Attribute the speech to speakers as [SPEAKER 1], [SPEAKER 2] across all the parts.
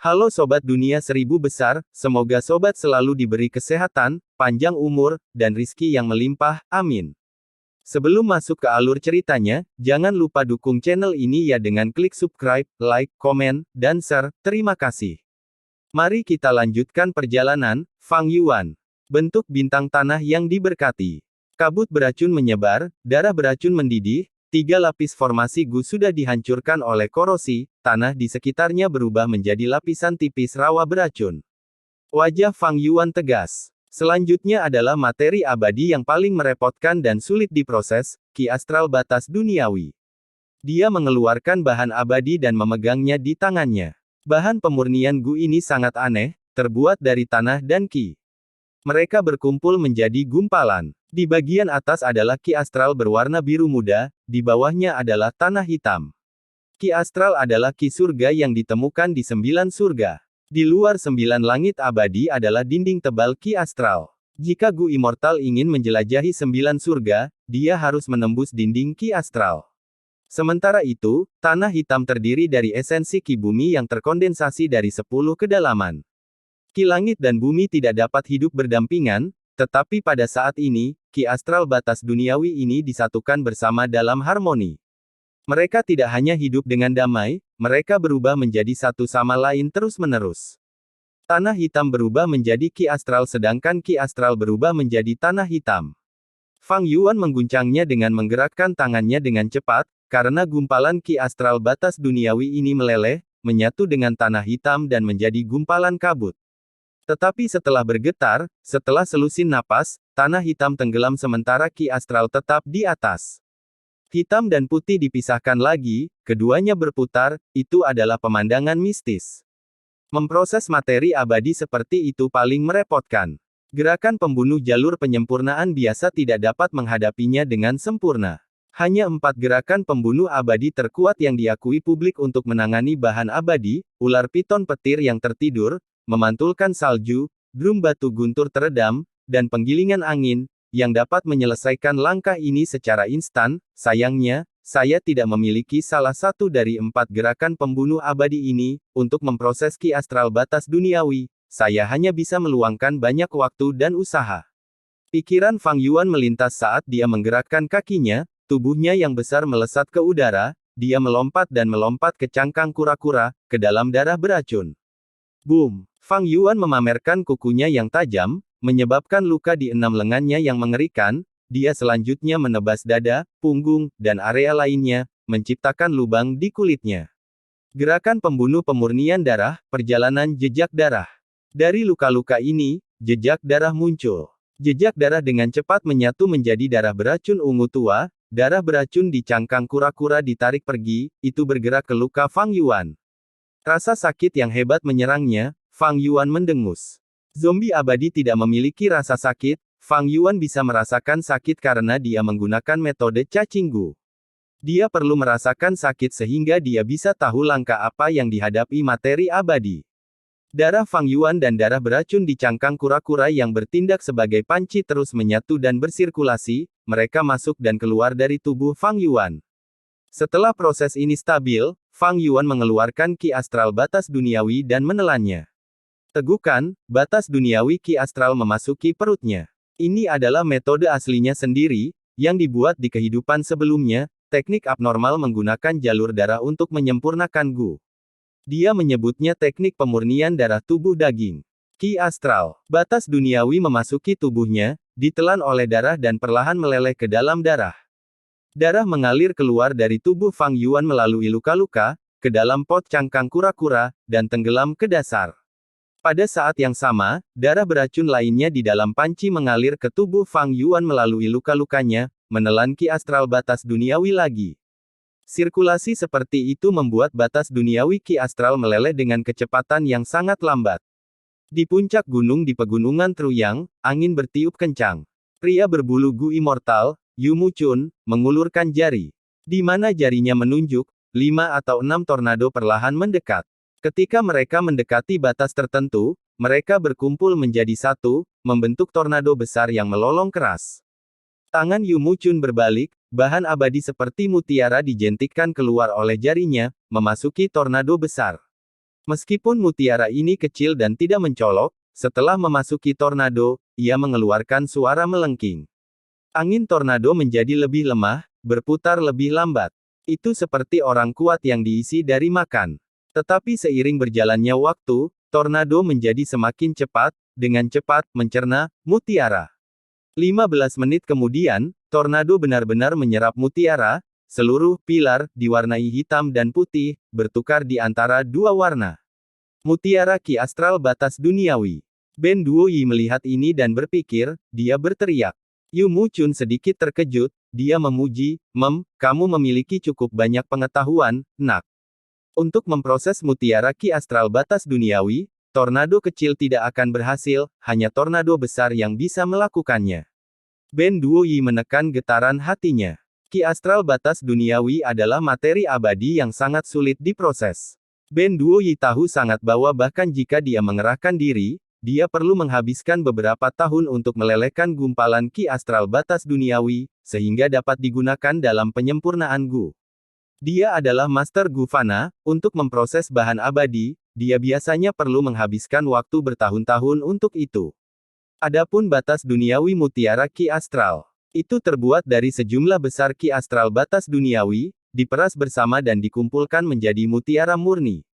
[SPEAKER 1] Halo Sobat Dunia Seribu Besar, semoga Sobat selalu diberi kesehatan, panjang umur, dan rizki yang melimpah, amin. Sebelum masuk ke alur ceritanya, jangan lupa dukung channel ini ya dengan klik subscribe, like, komen, dan share, terima kasih. Mari kita lanjutkan perjalanan, Fang Yuan. Bentuk bintang tanah yang diberkati. Kabut beracun menyebar, darah beracun mendidih, 3 lapis formasi Gu sudah dihancurkan oleh korosi, tanah di sekitarnya berubah menjadi lapisan tipis rawa beracun. Wajah Fang Yuan tegas. Selanjutnya adalah materi abadi yang paling merepotkan dan sulit diproses, Ki Astral Batas Duniawi. Dia mengeluarkan bahan abadi dan memegangnya di tangannya. Bahan pemurnian Gu ini sangat aneh, terbuat dari tanah dan Ki. Mereka berkumpul menjadi gumpalan. Di bagian atas adalah Ki Astral berwarna biru muda, di bawahnya adalah tanah hitam. Ki Astral adalah Ki surga yang ditemukan di 9 surga. Di luar 9 langit abadi adalah dinding tebal Ki Astral. Jika Gu Immortal ingin menjelajahi 9 surga, dia harus menembus dinding Ki Astral. Sementara itu, tanah hitam terdiri dari esensi Ki bumi yang terkondensasi dari 10 kedalaman. Ki langit dan bumi tidak dapat hidup berdampingan, tetapi pada saat ini, Ki Astral Batas Duniawi ini disatukan bersama dalam harmoni. Mereka tidak hanya hidup dengan damai, mereka berubah menjadi satu sama lain terus-menerus. Tanah hitam berubah menjadi Ki Astral sedangkan Ki Astral berubah menjadi tanah hitam. Fang Yuan mengguncangnya dengan menggerakkan tangannya dengan cepat, karena gumpalan Ki Astral Batas Duniawi ini meleleh, menyatu dengan tanah hitam dan menjadi gumpalan kabut. Tetapi setelah bergetar, setelah selusin napas, tanah hitam tenggelam sementara Ki Astral tetap di atas. Hitam dan putih dipisahkan lagi, keduanya berputar, itu adalah pemandangan mistis. Memproses materi abadi seperti itu paling merepotkan. Gerakan pembunuh jalur penyempurnaan biasa tidak dapat menghadapinya dengan sempurna. Hanya 4 gerakan pembunuh abadi terkuat yang diakui publik untuk menangani bahan abadi, ular piton petir yang tertidur, memantulkan salju, drum batu guntur teredam, dan penggilingan angin, yang dapat menyelesaikan langkah ini secara instan. Sayangnya, saya tidak memiliki salah satu dari 4 gerakan pembunuh abadi ini, untuk memproses Ki Astral Batas Duniawi, saya hanya bisa meluangkan banyak waktu dan usaha. Pikiran Fang Yuan melintas saat dia menggerakkan kakinya, tubuhnya yang besar melesat ke udara, dia melompat dan melompat ke cangkang kura-kura, ke dalam darah beracun. Boom! Fang Yuan memamerkan kukunya yang tajam, menyebabkan luka di 6 lengannya yang mengerikan, dia selanjutnya menebas dada, punggung, dan area lainnya, menciptakan lubang di kulitnya. Gerakan pembunuh pemurnian darah, perjalanan jejak darah. Dari luka-luka ini, jejak darah muncul. Jejak darah dengan cepat menyatu menjadi darah beracun ungu tua, darah beracun di cangkang kura-kura ditarik pergi, itu bergerak ke luka Fang Yuan. Rasa sakit yang hebat menyerangnya, Fang Yuan mendengus. Zombie abadi tidak memiliki rasa sakit, Fang Yuan bisa merasakan sakit karena dia menggunakan metode cacing Gu. Dia perlu merasakan sakit sehingga dia bisa tahu langkah apa yang dihadapi materi abadi. Darah Fang Yuan dan darah beracun di cangkang kura-kura yang bertindak sebagai panci terus menyatu dan bersirkulasi, mereka masuk dan keluar dari tubuh Fang Yuan. Setelah proses ini stabil, Fang Yuan mengeluarkan Ki Astral Batas Duniawi dan menelannya. Tegukan, batas duniawi Ki Astral memasuki perutnya. Ini adalah metode aslinya sendiri, yang dibuat di kehidupan sebelumnya, teknik abnormal menggunakan jalur darah untuk menyempurnakan Gu. Dia menyebutnya teknik pemurnian darah tubuh daging. Ki Astral, batas duniawi memasuki tubuhnya, ditelan oleh darah dan perlahan meleleh ke dalam darah. Darah mengalir keluar dari tubuh Fang Yuan melalui luka-luka, ke dalam pot cangkang kura-kura, dan tenggelam ke dasar. Pada saat yang sama, darah beracun lainnya di dalam panci mengalir ke tubuh Fang Yuan melalui luka-lukanya, menelan Ki Astral Batas Duniawi lagi. Sirkulasi seperti itu membuat batas duniawi Ki Astral meleleh dengan kecepatan yang sangat lambat. Di puncak gunung di pegunungan Truyang, angin bertiup kencang. Pria berbulu Gu Immortal, Yu Muchun, mengulurkan jari. Di mana jarinya menunjuk, 5 atau 6 tornado perlahan mendekat. Ketika mereka mendekati batas tertentu, mereka berkumpul menjadi satu, membentuk tornado besar yang melolong keras. Tangan Yu Muchun berbalik, bahan abadi seperti mutiara dijentikkan keluar oleh jarinya, memasuki tornado besar. Meskipun mutiara ini kecil dan tidak mencolok, setelah memasuki tornado, ia mengeluarkan suara melengking. Angin tornado menjadi lebih lemah, berputar lebih lambat. Itu seperti orang kuat yang diisi dari makan. Tetapi seiring berjalannya waktu, tornado menjadi semakin cepat, dengan cepat mencerna mutiara. 15 menit kemudian, tornado benar-benar menyerap mutiara. Seluruh pilar diwarnai hitam dan putih, bertukar di antara dua warna. Mutiara Ki Astral Batas Duniawi. Ben Duoyi melihat ini dan berpikir, dia berteriak. Yu Muchun sedikit terkejut, dia memuji, kamu memiliki cukup banyak pengetahuan, nak. Untuk memproses mutiara Ki Astral Batas Duniawi, tornado kecil tidak akan berhasil, hanya tornado besar yang bisa melakukannya. Ben Duoyi menekan getaran hatinya. Ki Astral Batas Duniawi adalah materi abadi yang sangat sulit diproses. Ben Duoyi tahu sangat bahwa bahkan jika dia mengerahkan diri, dia perlu menghabiskan beberapa tahun untuk melelehkan gumpalan Ki Astral Batas Duniawi, sehingga dapat digunakan dalam penyempurnaan Gu. Dia adalah Master Gu Fana, untuk memproses bahan abadi, dia biasanya perlu menghabiskan waktu bertahun-tahun untuk itu. Adapun batas duniawi mutiara Ki Astral, itu terbuat dari sejumlah besar Ki Astral Batas Duniawi, diperas bersama dan dikumpulkan menjadi mutiara murni.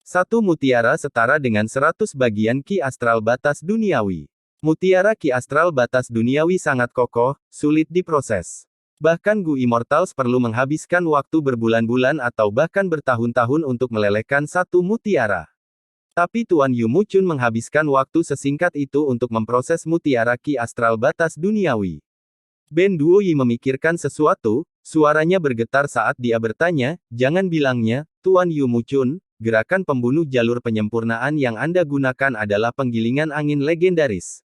[SPEAKER 1] Satu mutiara setara dengan 100 bagian Ki Astral Batas Duniawi. Mutiara Ki Astral Batas Duniawi sangat kokoh, sulit diproses. Bahkan Gu Immortals perlu menghabiskan waktu berbulan-bulan atau bahkan bertahun-tahun untuk melelehkan satu mutiara. Tapi Tuan Yu Muchun menghabiskan waktu sesingkat itu untuk memproses mutiara Ki Astral Batas Duniawi. Ben Duoyi memikirkan sesuatu, suaranya bergetar saat dia bertanya, jangan bilangnya, Tuan Yu Muchun, gerakan pembunuh jalur penyempurnaan yang Anda gunakan adalah penggilingan angin legendaris.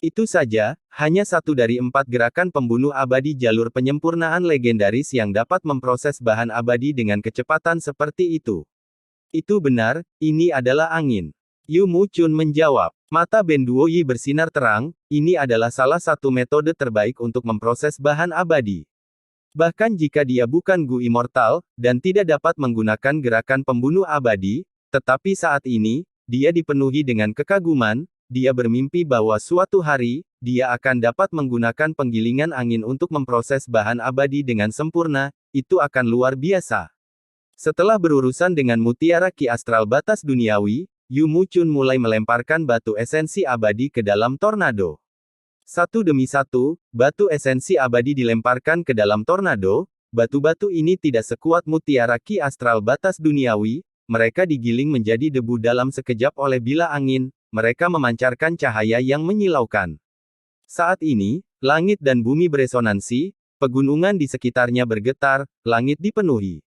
[SPEAKER 1] Itu saja, hanya satu dari 4 gerakan pembunuh abadi jalur penyempurnaan legendaris yang dapat memproses bahan abadi dengan kecepatan seperti itu. Itu benar, ini adalah angin. Yu Muchun menjawab. Mata Ben Duoyi bersinar terang, ini adalah salah satu metode terbaik untuk memproses bahan abadi. Bahkan jika dia bukan Gu Immortal, dan tidak dapat menggunakan gerakan pembunuh abadi, tetapi saat ini, dia dipenuhi dengan kekaguman, dia bermimpi bahwa suatu hari, dia akan dapat menggunakan penggilingan angin untuk memproses bahan abadi dengan sempurna, itu akan luar biasa. Setelah berurusan dengan mutiara Ki Astral Batas Duniawi, Yu Muchun mulai melemparkan batu esensi abadi ke dalam tornado. Satu demi satu, batu esensi abadi dilemparkan ke dalam tornado. Batu-batu ini tidak sekuat mutiara Ki Astral Batas Duniawi, mereka digiling menjadi debu dalam sekejap oleh bila angin, mereka memancarkan cahaya yang menyilaukan. Saat ini, langit dan bumi beresonansi, pegunungan di sekitarnya bergetar, langit dipenuhi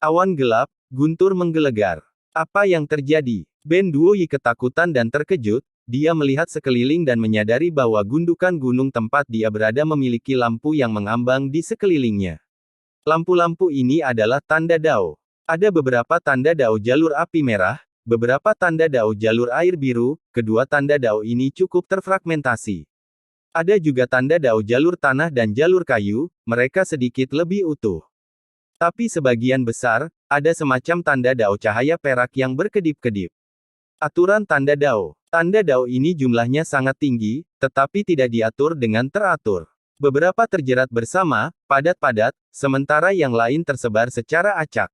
[SPEAKER 1] awan gelap, guntur menggelegar. Apa yang terjadi? Ben Duoyi ketakutan dan terkejut. Dia melihat sekeliling dan menyadari bahwa gundukan gunung tempat dia berada memiliki lampu yang mengambang di sekelilingnya. Lampu-lampu ini adalah tanda Dao. Ada beberapa tanda Dao jalur api merah, beberapa tanda Dao jalur air biru, kedua tanda Dao ini cukup terfragmentasi. Ada juga tanda Dao jalur tanah dan jalur kayu, mereka sedikit lebih utuh. Tapi sebagian besar, ada semacam tanda Dao cahaya perak yang berkedip-kedip. Aturan tanda Dao. Tanda Dao ini jumlahnya sangat tinggi, tetapi tidak diatur dengan teratur. Beberapa terjerat bersama, padat-padat, sementara yang lain tersebar secara acak.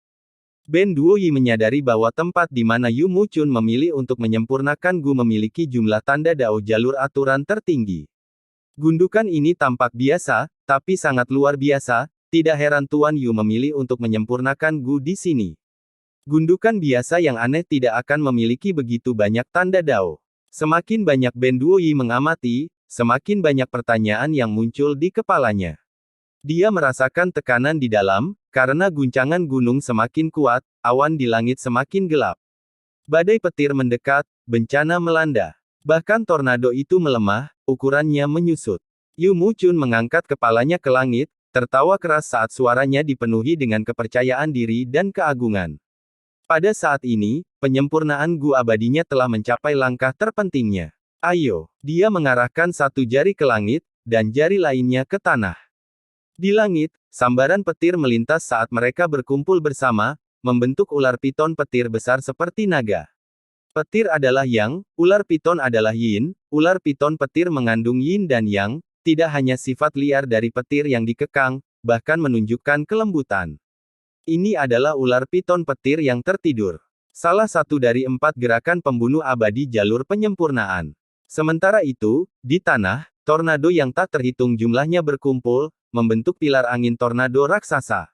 [SPEAKER 1] Ben Duoyi menyadari bahwa tempat di mana Yu Muchun memilih untuk menyempurnakan Gu memiliki jumlah tanda Dao jalur aturan tertinggi. Gundukan ini tampak biasa, tapi sangat luar biasa, tidak heran Tuan Yu memilih untuk menyempurnakan Gu di sini. Gundukan biasa yang aneh tidak akan memiliki begitu banyak tanda Dao. Semakin banyak Ben Duoyi mengamati, semakin banyak pertanyaan yang muncul di kepalanya. Dia merasakan tekanan di dalam, karena guncangan gunung semakin kuat, awan di langit semakin gelap. Badai petir mendekat, bencana melanda. Bahkan tornado itu melemah, ukurannya menyusut. Yu Muchun mengangkat kepalanya ke langit, tertawa keras saat suaranya dipenuhi dengan kepercayaan diri dan keagungan. Pada saat ini, penyempurnaan Gu abadinya telah mencapai langkah terpentingnya. Ayo, dia mengarahkan satu jari ke langit, dan jari lainnya ke tanah. Di langit, sambaran petir melintas saat mereka berkumpul bersama, membentuk ular piton petir besar seperti naga. Petir adalah yang, ular piton adalah yin, ular piton petir mengandung yin dan yang, tidak hanya sifat liar dari petir yang dikekang, bahkan menunjukkan kelembutan. Ini adalah ular piton petir yang tertidur. Salah satu dari 4 gerakan pembunuh abadi jalur penyempurnaan. Sementara itu, di tanah, tornado yang tak terhitung jumlahnya berkumpul, membentuk pilar angin tornado raksasa.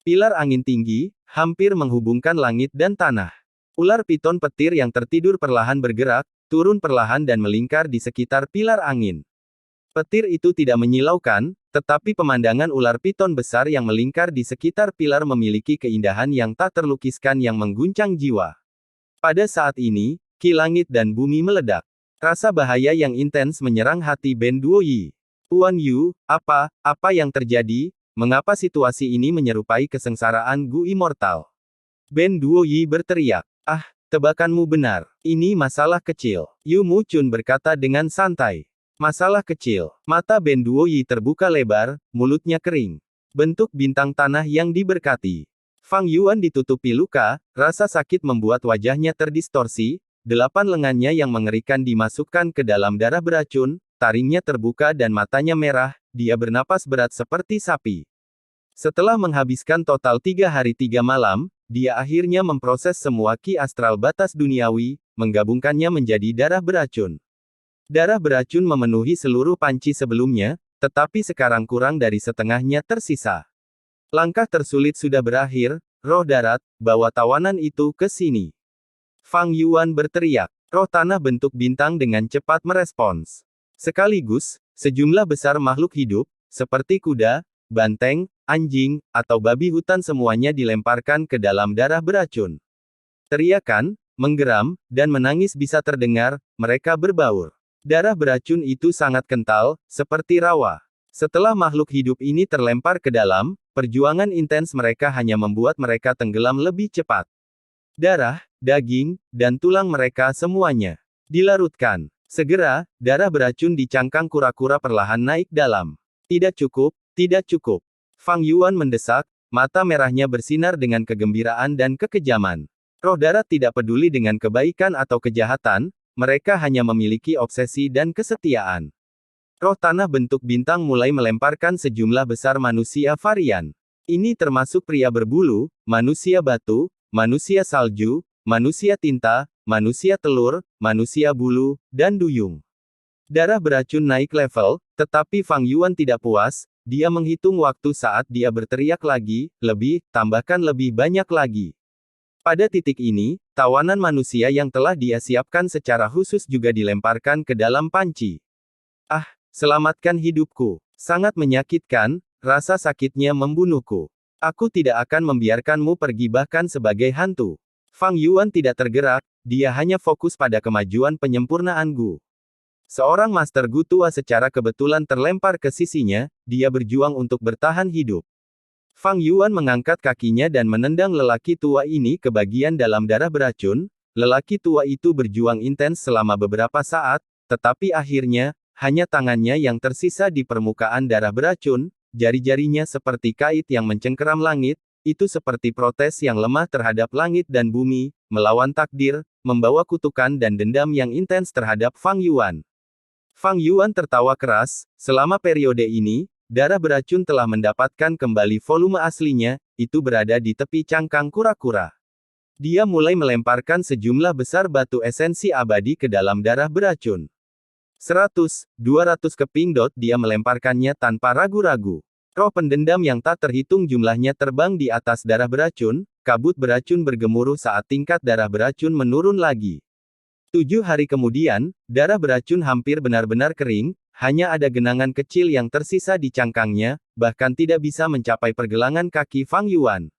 [SPEAKER 1] Pilar angin tinggi, hampir menghubungkan langit dan tanah. Ular piton petir yang tertidur perlahan bergerak, turun perlahan dan melingkar di sekitar pilar angin. Petir itu tidak menyilaukan, tetapi pemandangan ular piton besar yang melingkar di sekitar pilar memiliki keindahan yang tak terlukiskan yang mengguncang jiwa. Pada saat ini, ki langit dan bumi meledak. Rasa bahaya yang intens menyerang hati Ben Duoyi. Tuan Yu, apa yang terjadi? Mengapa situasi ini menyerupai kesengsaraan Gu Immortal? Ben Duoyi berteriak. Ah, tebakanmu benar. Ini masalah kecil. Yu Mu Chun berkata dengan santai. Masalah kecil. Mata Ben Duoyi terbuka lebar, mulutnya kering. Bentuk bintang tanah yang diberkati. Fang Yuan ditutupi luka, rasa sakit membuat wajahnya terdistorsi, 8 lengannya yang mengerikan dimasukkan ke dalam darah beracun, taringnya terbuka dan matanya merah, dia bernapas berat seperti sapi. Setelah menghabiskan total 3 hari 3 malam, dia akhirnya memproses semua ki astral batas duniawi, menggabungkannya menjadi darah beracun. Darah beracun memenuhi seluruh panci sebelumnya, tetapi sekarang kurang dari setengahnya tersisa. Langkah tersulit sudah berakhir, roh darat, bawa tawanan itu ke sini. Fang Yuan berteriak. Roh tanah bentuk bintang dengan cepat merespons. Sekaligus, sejumlah besar makhluk hidup, seperti kuda, banteng, anjing, atau babi hutan semuanya dilemparkan ke dalam darah beracun. Teriakan, menggeram, dan menangis bisa terdengar, mereka berbaur. Darah beracun itu sangat kental, seperti rawa. Setelah makhluk hidup ini terlempar ke dalam, perjuangan intens mereka hanya membuat mereka tenggelam lebih cepat. Darah, daging, dan tulang mereka semuanya dilarutkan. Segera, darah beracun di cangkang kura-kura perlahan naik dalam. Tidak cukup, tidak cukup. Fang Yuan mendesak, mata merahnya bersinar dengan kegembiraan dan kekejaman. Roh darat tidak peduli dengan kebaikan atau kejahatan, mereka hanya memiliki obsesi dan kesetiaan. Roh tanah bentuk bintang mulai melemparkan sejumlah besar manusia varian. Ini termasuk pria berbulu, manusia batu, manusia salju, manusia tinta, manusia telur, manusia bulu, dan duyung. Darah beracun naik level, tetapi Fang Yuan tidak puas. Dia menghitung waktu saat dia berteriak lagi, lebih, tambahkan lebih banyak lagi. Pada titik ini, tawanan manusia yang telah dia siapkan secara khusus juga dilemparkan ke dalam panci. Ah, selamatkan hidupku. Sangat menyakitkan, rasa sakitnya membunuhku. Aku tidak akan membiarkanmu pergi bahkan sebagai hantu. Fang Yuan tidak tergerak, dia hanya fokus pada kemajuan penyempurnaan Gu. Seorang Master Gu tua secara kebetulan terlempar ke sisinya, dia berjuang untuk bertahan hidup. Fang Yuan mengangkat kakinya dan menendang lelaki tua ini ke bagian dalam darah beracun. Lelaki tua itu berjuang intens selama beberapa saat, tetapi akhirnya, hanya tangannya yang tersisa di permukaan darah beracun, jari-jarinya seperti kait yang mencengkeram langit, itu seperti protes yang lemah terhadap langit dan bumi, melawan takdir, membawa kutukan dan dendam yang intens terhadap Fang Yuan. Fang Yuan tertawa keras, selama periode ini, darah beracun telah mendapatkan kembali volume aslinya, itu berada di tepi cangkang kura-kura. Dia mulai melemparkan sejumlah besar batu esensi abadi ke dalam darah beracun. 100, 200 keping dot dia melemparkannya tanpa ragu-ragu. Roh pendendam yang tak terhitung jumlahnya terbang di atas darah beracun, kabut beracun bergemuruh saat tingkat darah beracun menurun lagi. 7 hari kemudian, darah beracun hampir benar-benar kering, hanya ada genangan kecil yang tersisa di cangkangnya, bahkan tidak bisa mencapai pergelangan kaki Fang Yuan.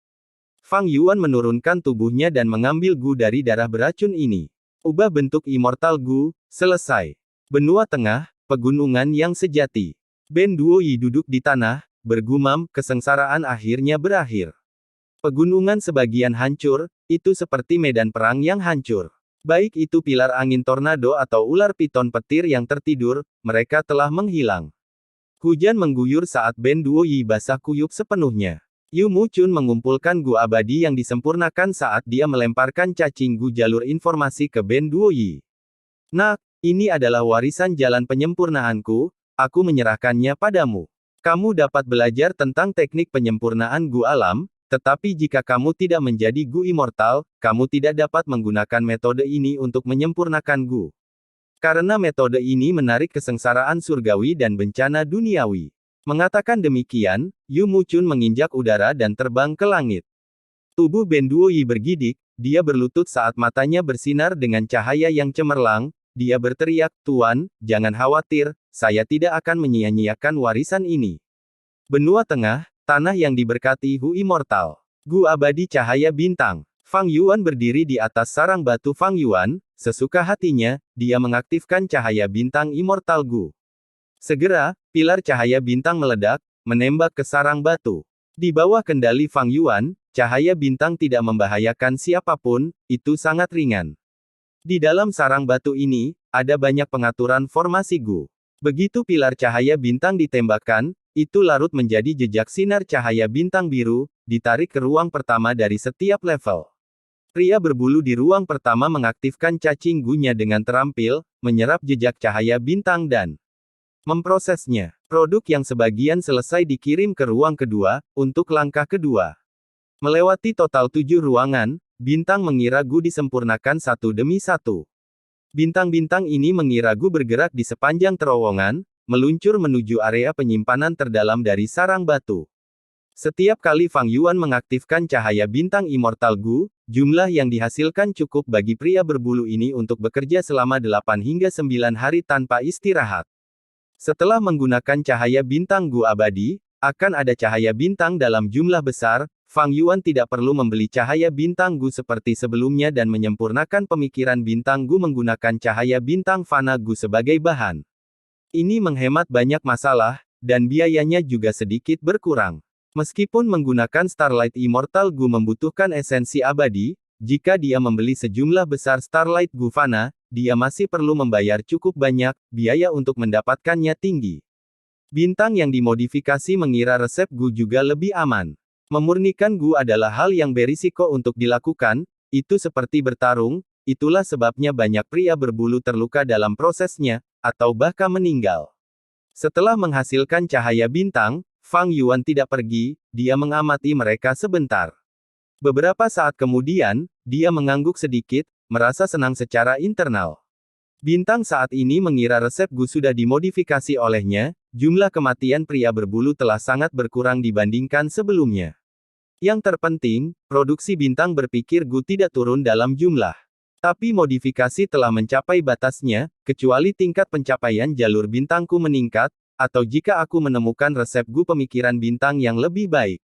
[SPEAKER 1] Fang Yuan menurunkan tubuhnya dan mengambil Gu dari darah beracun ini. Ubah bentuk Immortal Gu, selesai. Benua tengah, pegunungan yang sejati. Ben Duoyi duduk di tanah, bergumam, kesengsaraan akhirnya berakhir. Pegunungan sebagian hancur, itu seperti medan perang yang hancur. Baik itu pilar angin tornado atau ular piton petir yang tertidur, mereka telah menghilang. Hujan mengguyur saat Ben Duoyi basah kuyup sepenuhnya. Yu Muchun mengumpulkan Gu abadi yang disempurnakan saat dia melemparkan cacing Gu jalur informasi ke Ben Duoyi. Nak, ini adalah warisan jalan penyempurnaanku, aku menyerahkannya padamu. Kamu dapat belajar tentang teknik penyempurnaan Gu alam, tetapi jika kamu tidak menjadi Gu immortal, kamu tidak dapat menggunakan metode ini untuk menyempurnakan Gu. Karena metode ini menarik kesengsaraan surgawi dan bencana duniawi. Mengatakan demikian, Yu Muchun menginjak udara dan terbang ke langit. Tubuh Ben Duoyi bergidik, dia berlutut saat matanya bersinar dengan cahaya yang cemerlang, dia berteriak, "Tuan, jangan khawatir, saya tidak akan menyia-nyiakan warisan ini." Benua Tengah, tanah yang diberkati Hu Immortal. Gu abadi cahaya bintang. Fang Yuan berdiri di atas sarang batu Fang Yuan, sesuka hatinya, dia mengaktifkan cahaya bintang Immortal Gu. Segera, pilar cahaya bintang meledak, menembak ke sarang batu. Di bawah kendali Fang Yuan, cahaya bintang tidak membahayakan siapapun, itu sangat ringan. Di dalam sarang batu ini, ada banyak pengaturan formasi Gu. Begitu pilar cahaya bintang ditembakkan, itu larut menjadi jejak sinar cahaya bintang biru, ditarik ke ruang pertama dari setiap level. Pria berbulu di ruang pertama mengaktifkan cacing Gu-nya dengan terampil, menyerap jejak cahaya bintang dan memprosesnya. Produk yang sebagian selesai dikirim ke ruang kedua, untuk langkah kedua. Melewati total 7 ruangan, bintang mengira Gu disempurnakan satu demi satu. Bintang-bintang ini mengira Gu bergerak di sepanjang terowongan, meluncur menuju area penyimpanan terdalam dari sarang batu. Setiap kali Fang Yuan mengaktifkan cahaya bintang Immortal Gu, jumlah yang dihasilkan cukup bagi pria berbulu ini untuk bekerja selama 8 hingga 9 hari tanpa istirahat. Setelah menggunakan cahaya bintang Gu abadi, akan ada cahaya bintang dalam jumlah besar. Fang Yuan tidak perlu membeli cahaya bintang Gu seperti sebelumnya dan menyempurnakan pemikiran bintang Gu menggunakan cahaya bintang fana Gu sebagai bahan. Ini menghemat banyak masalah, dan biayanya juga sedikit berkurang. Meskipun menggunakan Starlight Immortal Gu membutuhkan esensi abadi, jika dia membeli sejumlah besar Starlight Gu fana, dia masih perlu membayar cukup banyak, biaya untuk mendapatkannya tinggi. Bintang yang dimodifikasi mengira resep Gu juga lebih aman. Memurnikan Gu adalah hal yang berisiko untuk dilakukan, itu seperti bertarung, itulah sebabnya banyak pria berbulu terluka dalam prosesnya, atau bahkan meninggal. Setelah menghasilkan cahaya bintang, Fang Yuan tidak pergi, dia mengamati mereka sebentar. Beberapa saat kemudian, dia mengangguk sedikit, merasa senang secara internal. Bintang saat ini mengira resep Gu sudah dimodifikasi olehnya, jumlah kematian pria berbulu telah sangat berkurang dibandingkan sebelumnya. Yang terpenting, produksi bintang berpikir Gu tidak turun dalam jumlah. Tapi modifikasi telah mencapai batasnya, kecuali tingkat pencapaian jalur bintangku meningkat, atau jika aku menemukan resep Gu pemikiran bintang yang lebih baik.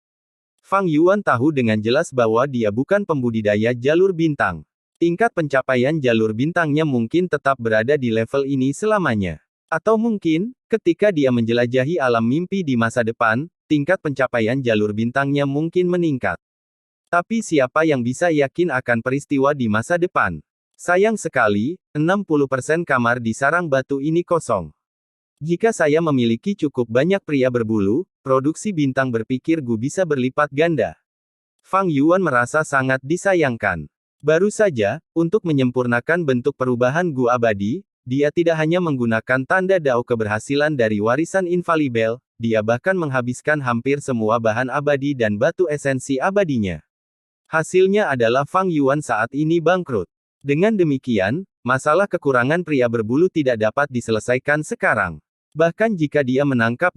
[SPEAKER 1] Fang Yuan tahu dengan jelas bahwa dia bukan pembudidaya jalur bintang. Tingkat pencapaian jalur bintangnya mungkin tetap berada di level ini selamanya. Atau mungkin, ketika dia menjelajahi alam mimpi di masa depan, tingkat pencapaian jalur bintangnya mungkin meningkat. Tapi siapa yang bisa yakin akan peristiwa di masa depan? Sayang sekali, 60% kamar di sarang batu ini kosong. Jika saya memiliki cukup banyak pria berbulu, produksi bintang berpikir Gu bisa berlipat ganda. Fang Yuan merasa sangat disayangkan. Baru saja, untuk menyempurnakan bentuk perubahan Gu abadi, dia tidak hanya menggunakan tanda dao keberhasilan dari warisan infalibel, dia bahkan menghabiskan hampir semua bahan abadi dan batu esensi abadinya. Hasilnya adalah Fang Yuan saat ini bangkrut. Dengan demikian, masalah kekurangan pria berbulu tidak dapat diselesaikan sekarang. Bahkan jika dia menangkap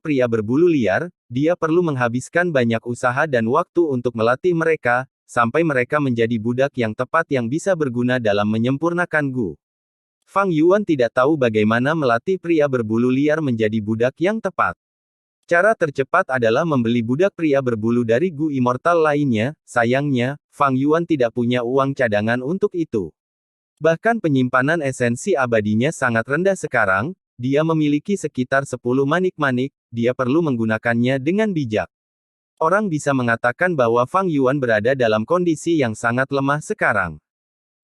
[SPEAKER 1] pria berbulu liar, dia perlu menghabiskan banyak usaha dan waktu untuk melatih mereka, sampai mereka menjadi budak yang tepat yang bisa berguna dalam menyempurnakan Gu. Fang Yuan tidak tahu bagaimana melatih pria berbulu liar menjadi budak yang tepat. Cara tercepat adalah membeli budak pria berbulu dari Gu Immortal lainnya, sayangnya, Fang Yuan tidak punya uang cadangan untuk itu. Bahkan penyimpanan esensi abadinya sangat rendah sekarang, dia memiliki sekitar 10 manik-manik, dia perlu menggunakannya dengan bijak. Orang bisa mengatakan bahwa Fang Yuan berada dalam kondisi yang sangat lemah sekarang.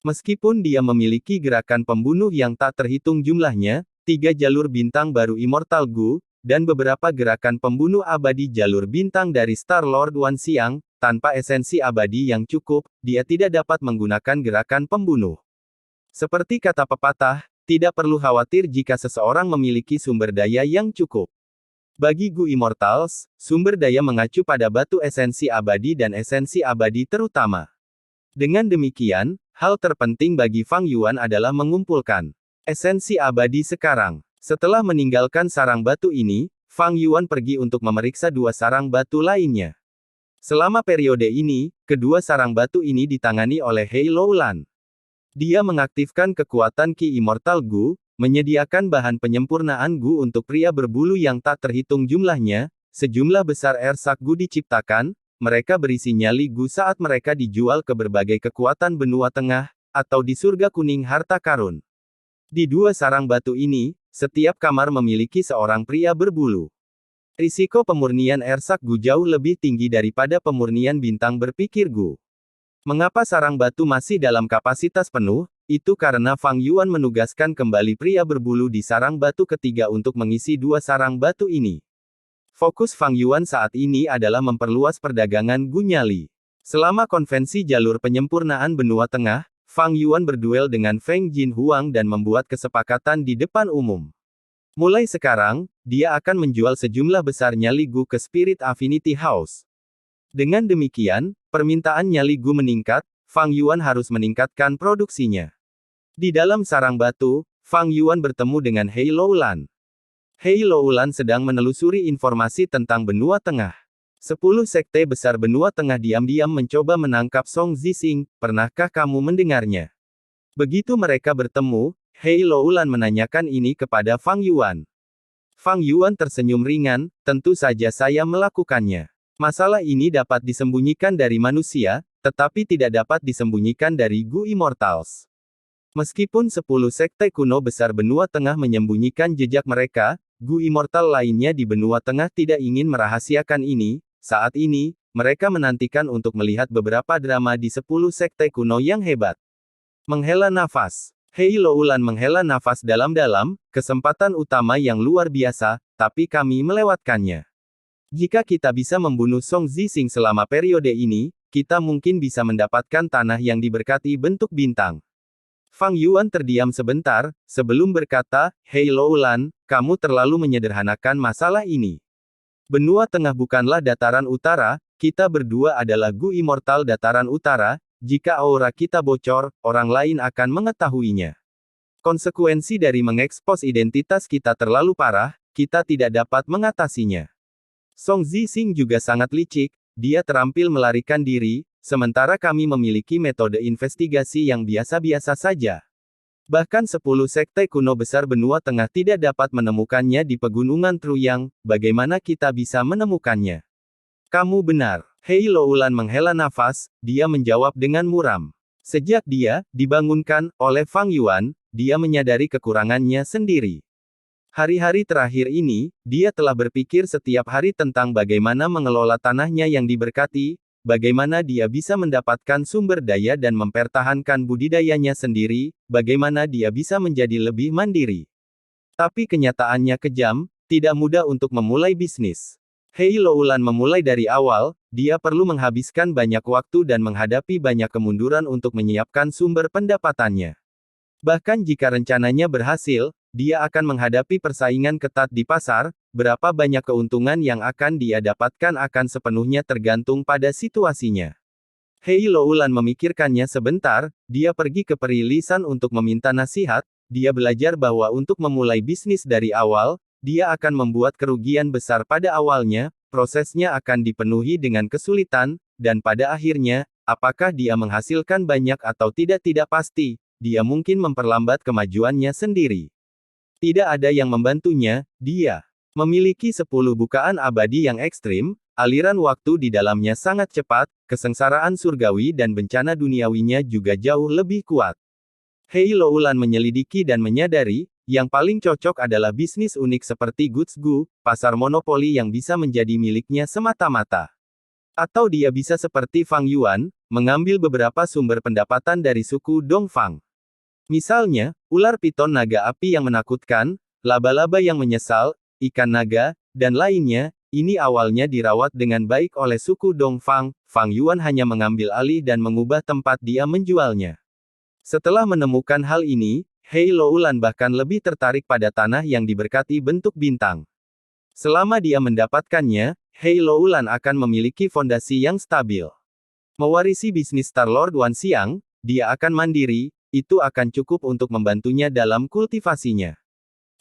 [SPEAKER 1] Meskipun dia memiliki gerakan pembunuh yang tak terhitung jumlahnya, 3 jalur bintang baru Immortal Gu, dan beberapa gerakan pembunuh abadi jalur bintang dari Star-Lord Wan Xiang. Tanpa esensi abadi yang cukup, dia tidak dapat menggunakan gerakan pembunuh. Seperti kata pepatah, tidak perlu khawatir jika seseorang memiliki sumber daya yang cukup. Bagi Gu Immortals, sumber daya mengacu pada batu esensi abadi dan esensi abadi terutama. Dengan demikian, hal terpenting bagi Fang Yuan adalah mengumpulkan esensi abadi sekarang. Setelah meninggalkan sarang batu ini, Fang Yuan pergi untuk memeriksa dua sarang batu lainnya. Selama periode ini, kedua sarang batu ini ditangani oleh Hei Loulan. Dia mengaktifkan kekuatan Ki Immortal Gu, menyediakan bahan penyempurnaan Gu untuk pria berbulu yang tak terhitung jumlahnya. Sejumlah besar ersak Gu diciptakan, mereka berisi nyali Gu saat mereka dijual ke berbagai kekuatan benua tengah, atau di surga kuning harta karun. Di dua sarang batu ini, setiap kamar memiliki seorang pria berbulu. Risiko pemurnian ersak Gu jauh lebih tinggi daripada pemurnian bintang berpikir Gu. Mengapa sarang batu masih dalam kapasitas penuh? Itu karena Fang Yuan menugaskan kembali pria berbulu di sarang batu ketiga untuk mengisi dua sarang batu ini. Fokus Fang Yuan saat ini adalah memperluas perdagangan Gu nyali. Selama konvensi jalur penyempurnaan benua tengah, Fang Yuan berduel dengan Feng Jin Huang dan membuat kesepakatan di depan umum. Mulai sekarang, dia akan menjual sejumlah besar nyali Gu ke Spirit Affinity House. Dengan demikian, permintaan nyali Gu meningkat, Fang Yuan harus meningkatkan produksinya. Di dalam sarang batu, Fang Yuan bertemu dengan Hei Loulan. Hei Loulan sedang menelusuri informasi tentang benua tengah. 10 sekte besar benua tengah diam-diam mencoba menangkap Song Zixing, pernahkah kamu mendengarnya? Begitu mereka bertemu, Hei Loulan menanyakan ini kepada Fang Yuan. Fang Yuan tersenyum ringan, tentu saja saya melakukannya. Masalah ini dapat disembunyikan dari manusia, tetapi tidak dapat disembunyikan dari Gu Immortals. Meskipun 10 sekte kuno besar benua tengah menyembunyikan jejak mereka, Gu Immortal lainnya di benua tengah tidak ingin merahasiakan ini. Saat ini, mereka menantikan untuk melihat beberapa drama di 10 sekte kuno yang hebat. Menghela nafas. Hei Loulan menghela nafas dalam-dalam, kesempatan utama yang luar biasa, tapi kami melewatkannya. Jika kita bisa membunuh Song Zixing selama periode ini, kita mungkin bisa mendapatkan tanah yang diberkati bentuk bintang. Fang Yuan terdiam sebentar, sebelum berkata, Hei Loulan, kamu terlalu menyederhanakan masalah ini. Benua tengah bukanlah dataran utara, kita berdua adalah Gu Immortal dataran utara, jika aura kita bocor, orang lain akan mengetahuinya. Konsekuensi dari mengekspos identitas kita terlalu parah, kita tidak dapat mengatasinya. Song Zixing juga sangat licik, dia terampil melarikan diri, sementara kami memiliki metode investigasi yang biasa-biasa saja. Bahkan 10 sekte kuno besar benua tengah tidak dapat menemukannya di pegunungan Truyang, bagaimana kita bisa menemukannya? Kamu benar. Hei Loulan menghela nafas, dia menjawab dengan muram. Sejak dia dibangunkan oleh Fang Yuan, dia menyadari kekurangannya sendiri. Hari-hari terakhir ini, dia telah berpikir setiap hari tentang bagaimana mengelola tanahnya yang diberkati, bagaimana dia bisa mendapatkan sumber daya dan mempertahankan budidayanya sendiri, bagaimana dia bisa menjadi lebih mandiri. Tapi kenyataannya kejam, tidak mudah untuk memulai bisnis. Hei Loulan memulai dari awal, dia perlu menghabiskan banyak waktu dan menghadapi banyak kemunduran untuk menyiapkan sumber pendapatannya. Bahkan jika rencananya berhasil, dia akan menghadapi persaingan ketat di pasar. Berapa banyak keuntungan yang akan dia dapatkan akan sepenuhnya tergantung pada situasinya. Hei Loulan memikirkannya sebentar, dia pergi ke Peri Lisan untuk meminta nasihat. Dia belajar bahwa untuk memulai bisnis dari awal, dia akan membuat kerugian besar pada awalnya, prosesnya akan dipenuhi dengan kesulitan, dan pada akhirnya, apakah dia menghasilkan banyak atau tidak pasti, dia mungkin memperlambat kemajuannya sendiri. Tidak ada yang membantunya, dia memiliki 10 bukaan abadi yang ekstrim, aliran waktu di dalamnya sangat cepat, kesengsaraan surgawi dan bencana duniawinya juga jauh lebih kuat. Hei Loulan menyelidiki dan menyadari, yang paling cocok adalah bisnis unik seperti Goods Gu, pasar monopoli yang bisa menjadi miliknya semata-mata. Atau dia bisa seperti Fang Yuan, mengambil beberapa sumber pendapatan dari suku Dongfang. Misalnya, ular piton naga api yang menakutkan, laba-laba yang menyesal, ikan naga, dan lainnya. Ini awalnya dirawat dengan baik oleh suku Dongfang. Fang Yuan hanya mengambil alih dan mengubah tempat dia menjualnya. Setelah menemukan hal ini, Hei Loulan bahkan lebih tertarik pada tanah yang diberkati bentuk bintang. Selama dia mendapatkannya, Hei Loulan akan memiliki fondasi yang stabil. Mewarisi bisnis Star-Lord Wan Xiang, dia akan mandiri, itu akan cukup untuk membantunya dalam kultivasinya.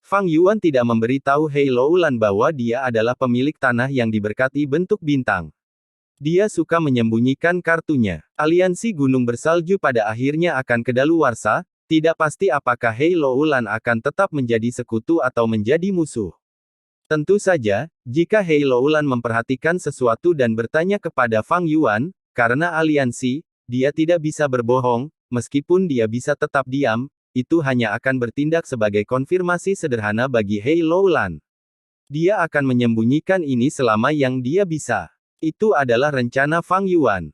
[SPEAKER 1] Fang Yuan tidak memberitahu Hei Loulan bahwa dia adalah pemilik tanah yang diberkati bentuk bintang. Dia suka menyembunyikan kartunya. Aliansi Gunung Bersalju pada akhirnya akan kedaluarsa, tidak pasti apakah Hei Loulan akan tetap menjadi sekutu atau menjadi musuh. Tentu saja, jika Hei Loulan memperhatikan sesuatu dan bertanya kepada Fang Yuan, karena aliansi, dia tidak bisa berbohong, meskipun dia bisa tetap diam, itu hanya akan bertindak sebagai konfirmasi sederhana bagi Hei Loulan. Dia akan menyembunyikan ini selama yang dia bisa. Itu adalah rencana Fang Yuan.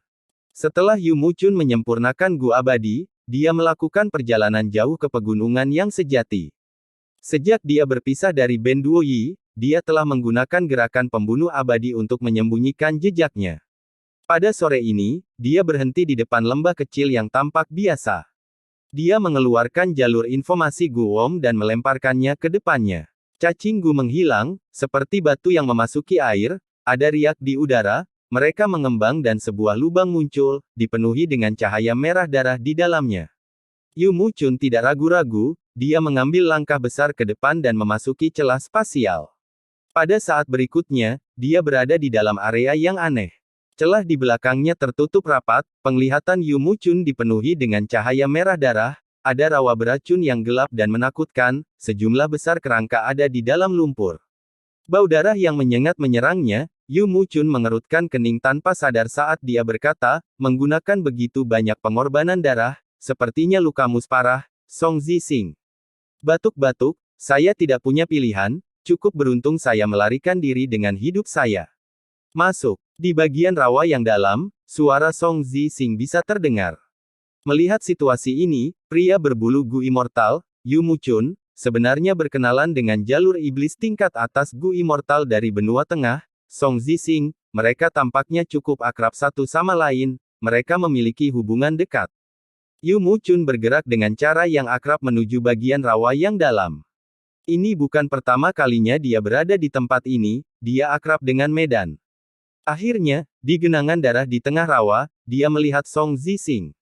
[SPEAKER 1] Setelah Yu Muchun menyempurnakan Gu Abadi, dia melakukan perjalanan jauh ke pegunungan yang sejati. Sejak dia berpisah dari Ben Duoyi, dia telah menggunakan gerakan pembunuh abadi untuk menyembunyikan jejaknya. Pada sore ini, dia berhenti di depan lembah kecil yang tampak biasa. Dia mengeluarkan jalur informasi Gu Wom dan melemparkannya ke depannya. Cacing Gu menghilang, seperti batu yang memasuki air, ada riak di udara, mereka mengembang dan sebuah lubang muncul, dipenuhi dengan cahaya merah darah di dalamnya. Yu Muchun tidak ragu-ragu, dia mengambil langkah besar ke depan dan memasuki celah spasial. Pada saat berikutnya, dia berada di dalam area yang aneh. Celah di belakangnya tertutup rapat, penglihatan Yu Muchun dipenuhi dengan cahaya merah darah, ada rawa beracun yang gelap dan menakutkan, sejumlah besar kerangka ada di dalam lumpur. Bau darah yang menyengat menyerangnya, Yu Muchun mengerutkan kening tanpa sadar saat dia berkata, menggunakan begitu banyak pengorbanan darah, sepertinya lukamu parah, Song Zixing. Batuk-batuk, saya tidak punya pilihan, cukup beruntung saya melarikan diri dengan hidup saya. Masuk. Di bagian rawa yang dalam, suara Song Zixing bisa terdengar. Melihat situasi ini, pria berbulu Gu Immortal, Yu Muchun, sebenarnya berkenalan dengan jalur iblis tingkat atas Gu Immortal dari benua tengah, Song Zixing, mereka tampaknya cukup akrab satu sama lain, mereka memiliki hubungan dekat. Yu Muchun bergerak dengan cara yang akrab menuju bagian rawa yang dalam. Ini bukan pertama kalinya dia berada di tempat ini, dia akrab dengan medan. Akhirnya, di genangan darah di tengah rawa, dia melihat Song Zixing.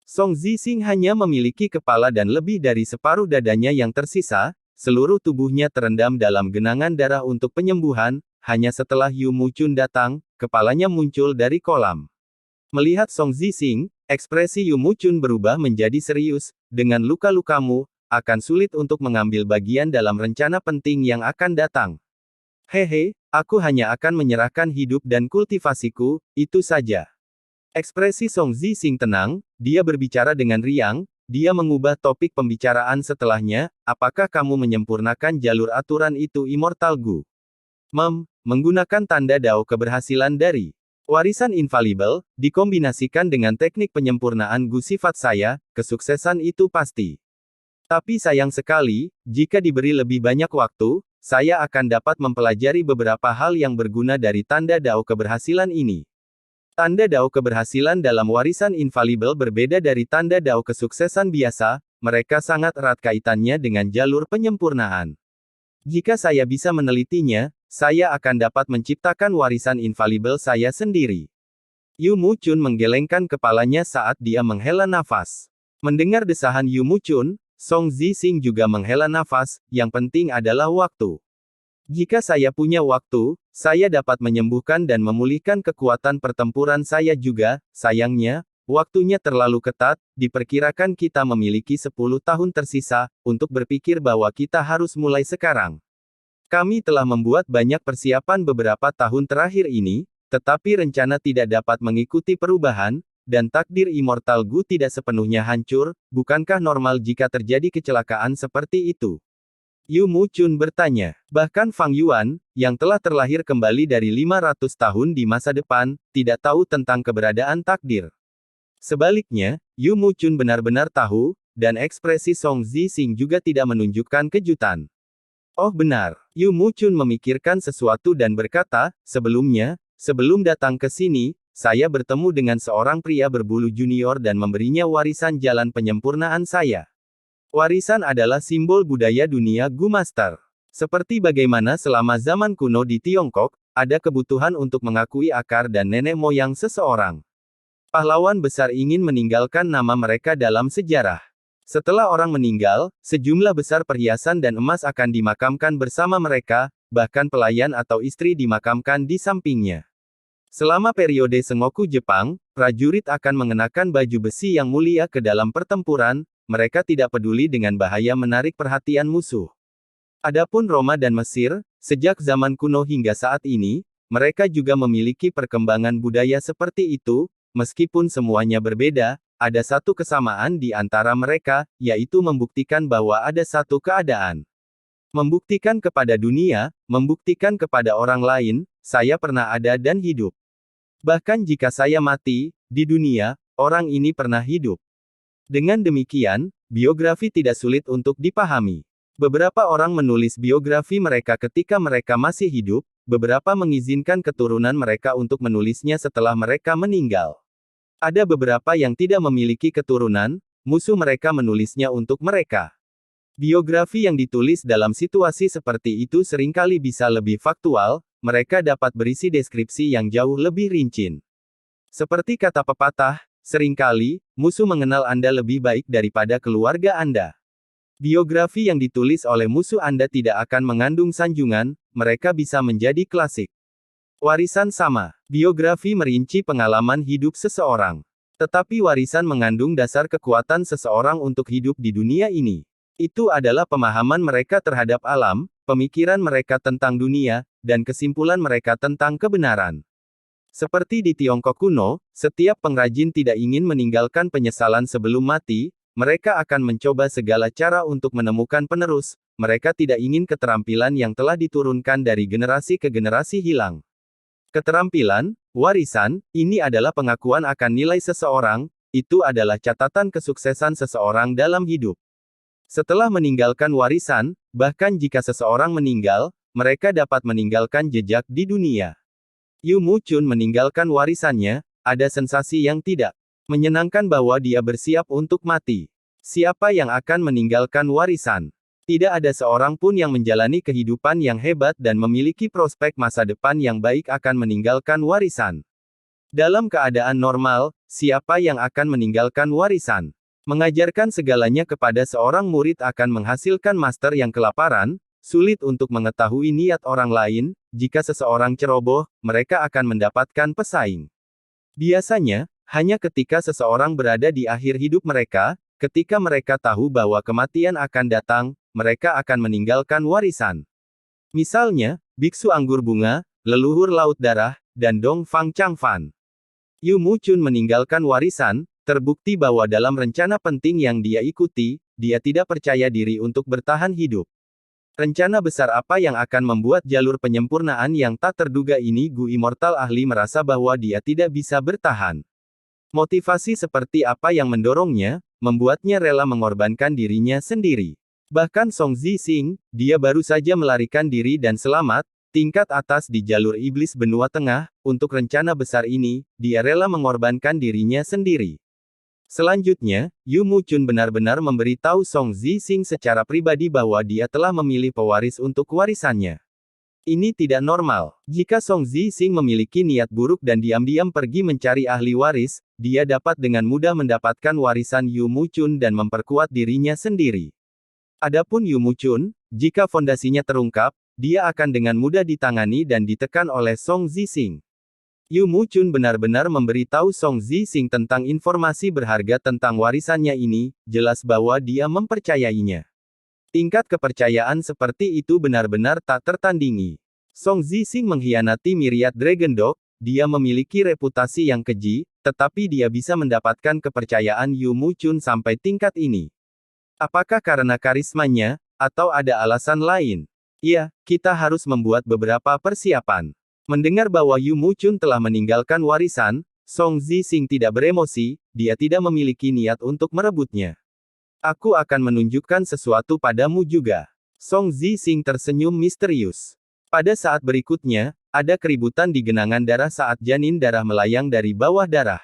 [SPEAKER 1] Song Zixing hanya memiliki kepala dan lebih dari separuh dadanya yang tersisa, seluruh tubuhnya terendam dalam genangan darah untuk penyembuhan, hanya setelah Yu Muchun datang, kepalanya muncul dari kolam. Melihat Song Zixing, ekspresi Yu Muchun berubah menjadi serius, dengan luka-lukamu, akan sulit untuk mengambil bagian dalam rencana penting yang akan datang. Hehe, aku hanya akan menyerahkan hidup dan kultivasiku, itu saja. Ekspresi Song Zixing tenang, dia berbicara dengan riang, dia mengubah topik pembicaraan setelahnya, apakah kamu menyempurnakan jalur aturan itu Immortal Gu? Menggunakan tanda Dao keberhasilan dari warisan infalibel, dikombinasikan dengan teknik penyempurnaan Gu sifat saya, kesuksesan itu pasti. Tapi sayang sekali, jika diberi lebih banyak waktu, saya akan dapat mempelajari beberapa hal yang berguna dari tanda Dao keberhasilan ini. Tanda Dao keberhasilan dalam warisan infalibel berbeda dari tanda Dao kesuksesan biasa, mereka sangat erat kaitannya dengan jalur penyempurnaan. Jika saya bisa menelitinya, saya akan dapat menciptakan warisan infalibel saya sendiri. Yu Muchun menggelengkan kepalanya saat dia menghela nafas. Mendengar desahan Yu Muchun, Song Zixing juga menghela nafas, yang penting adalah waktu. Jika saya punya waktu, saya dapat menyembuhkan dan memulihkan kekuatan pertempuran saya juga, sayangnya, waktunya terlalu ketat, diperkirakan kita memiliki 10 tahun tersisa, untuk berpikir bahwa kita harus mulai sekarang. Kami telah membuat banyak persiapan beberapa tahun terakhir ini, tetapi rencana tidak dapat mengikuti perubahan, dan takdir Immortal Gu tidak sepenuhnya hancur, bukankah normal jika terjadi kecelakaan seperti itu? Yu Muchun bertanya. Bahkan Fang Yuan, yang telah terlahir kembali dari 500 tahun di masa depan, tidak tahu tentang keberadaan takdir. Sebaliknya, Yu Muchun benar-benar tahu, dan ekspresi Song Zixing juga tidak menunjukkan kejutan. Oh benar. Yu Muchun memikirkan sesuatu dan berkata, sebelumnya, sebelum datang ke sini, saya bertemu dengan seorang pria berbulu junior dan memberinya warisan jalan penyempurnaan saya. Warisan adalah simbol budaya dunia Gu Master. Seperti bagaimana selama zaman kuno di Tiongkok, ada kebutuhan untuk mengakui akar dan nenek moyang seseorang. Pahlawan besar ingin meninggalkan nama mereka dalam sejarah. Setelah orang meninggal, sejumlah besar perhiasan dan emas akan dimakamkan bersama mereka, bahkan pelayan atau istri dimakamkan di sampingnya. Selama periode Sengoku Jepang, prajurit akan mengenakan baju besi yang mulia ke dalam pertempuran, mereka tidak peduli dengan bahaya menarik perhatian musuh. Adapun Roma dan Mesir, sejak zaman kuno hingga saat ini, mereka juga memiliki perkembangan budaya seperti itu, meskipun semuanya berbeda. Ada satu kesamaan di antara mereka, yaitu membuktikan bahwa ada satu keadaan. Membuktikan kepada dunia, membuktikan kepada orang lain, saya pernah ada dan hidup. Bahkan jika saya mati, di dunia, orang ini pernah hidup. Dengan demikian, biografi tidak sulit untuk dipahami. Beberapa orang menulis biografi mereka ketika mereka masih hidup, beberapa mengizinkan keturunan mereka untuk menulisnya setelah mereka meninggal. Ada beberapa yang tidak memiliki keturunan, musuh mereka menulisnya untuk mereka. Biografi yang ditulis dalam situasi seperti itu seringkali bisa lebih faktual, mereka dapat berisi deskripsi yang jauh lebih rinci. Seperti kata pepatah, seringkali, musuh mengenal Anda lebih baik daripada keluarga Anda. Biografi yang ditulis oleh musuh Anda tidak akan mengandung sanjungan, mereka bisa menjadi klasik. Warisan sama. Biografi merinci pengalaman hidup seseorang. Tetapi warisan mengandung dasar kekuatan seseorang untuk hidup di dunia ini. Itu adalah pemahaman mereka terhadap alam, pemikiran mereka tentang dunia, dan kesimpulan mereka tentang kebenaran. Seperti di Tiongkok kuno, setiap pengrajin tidak ingin meninggalkan penyesalan sebelum mati, mereka akan mencoba segala cara untuk menemukan penerus, mereka tidak ingin keterampilan yang telah diturunkan dari generasi ke generasi hilang. Keterampilan, warisan, ini adalah pengakuan akan nilai seseorang, itu adalah catatan kesuksesan seseorang dalam hidup. Setelah meninggalkan warisan, bahkan jika seseorang meninggal, mereka dapat meninggalkan jejak di dunia. Yu Muchun meninggalkan warisannya, ada sensasi yang tidak menyenangkan bahwa dia bersiap untuk mati. Siapa yang akan meninggalkan warisan? Tidak ada seorang pun yang menjalani kehidupan yang hebat dan memiliki prospek masa depan yang baik akan meninggalkan warisan. Dalam keadaan normal, siapa yang akan meninggalkan warisan? Mengajarkan segalanya kepada seorang murid akan menghasilkan master yang kelaparan, sulit untuk mengetahui niat orang lain, jika seseorang ceroboh, mereka akan mendapatkan pesaing. Biasanya, hanya ketika seseorang berada di akhir hidup mereka, ketika mereka tahu bahwa kematian akan datang, mereka akan meninggalkan warisan. Misalnya, biksu anggur bunga, leluhur laut darah, dan Dong Fang Changfan. Yu Muchun meninggalkan warisan, terbukti bahwa dalam rencana penting yang dia ikuti, dia tidak percaya diri untuk bertahan hidup. Rencana besar apa yang akan membuat jalur penyempurnaan yang tak terduga ini Gu Immortal ahli merasa bahwa dia tidak bisa bertahan. Motivasi seperti apa yang mendorongnya, membuatnya rela mengorbankan dirinya sendiri. Bahkan Song Zixing, dia baru saja melarikan diri dan selamat, tingkat atas di jalur iblis benua tengah, untuk rencana besar ini, dia rela mengorbankan dirinya sendiri. Selanjutnya, Yu Muchun benar-benar memberitahu Song Zixing secara pribadi bahwa dia telah memilih pewaris untuk warisannya. Ini tidak normal. Jika Song Zixing memiliki niat buruk dan diam-diam pergi mencari ahli waris, dia dapat dengan mudah mendapatkan warisan Yu Muchun dan memperkuat dirinya sendiri. Adapun Yu Muchun, jika fondasinya terungkap, dia akan dengan mudah ditangani dan ditekan oleh Song Zixing. Yu Muchun benar-benar memberitahu Song Zixing tentang informasi berharga tentang warisannya ini, jelas bahwa dia mempercayainya. Tingkat kepercayaan seperti itu benar-benar tak tertandingi. Song Zixing mengkhianati Myriad Dragon Dog, dia memiliki reputasi yang keji, tetapi dia bisa mendapatkan kepercayaan Yu Muchun sampai tingkat ini. Apakah karena karismanya, atau ada alasan lain? Ya, kita harus membuat beberapa persiapan. Mendengar bahwa Yu Muchun telah meninggalkan warisan, Song Zixing tidak beremosi, dia tidak memiliki niat untuk merebutnya. Aku akan menunjukkan sesuatu padamu juga. Song Zixing tersenyum misterius. Pada saat berikutnya, ada keributan di genangan darah saat janin darah melayang dari bawah darah.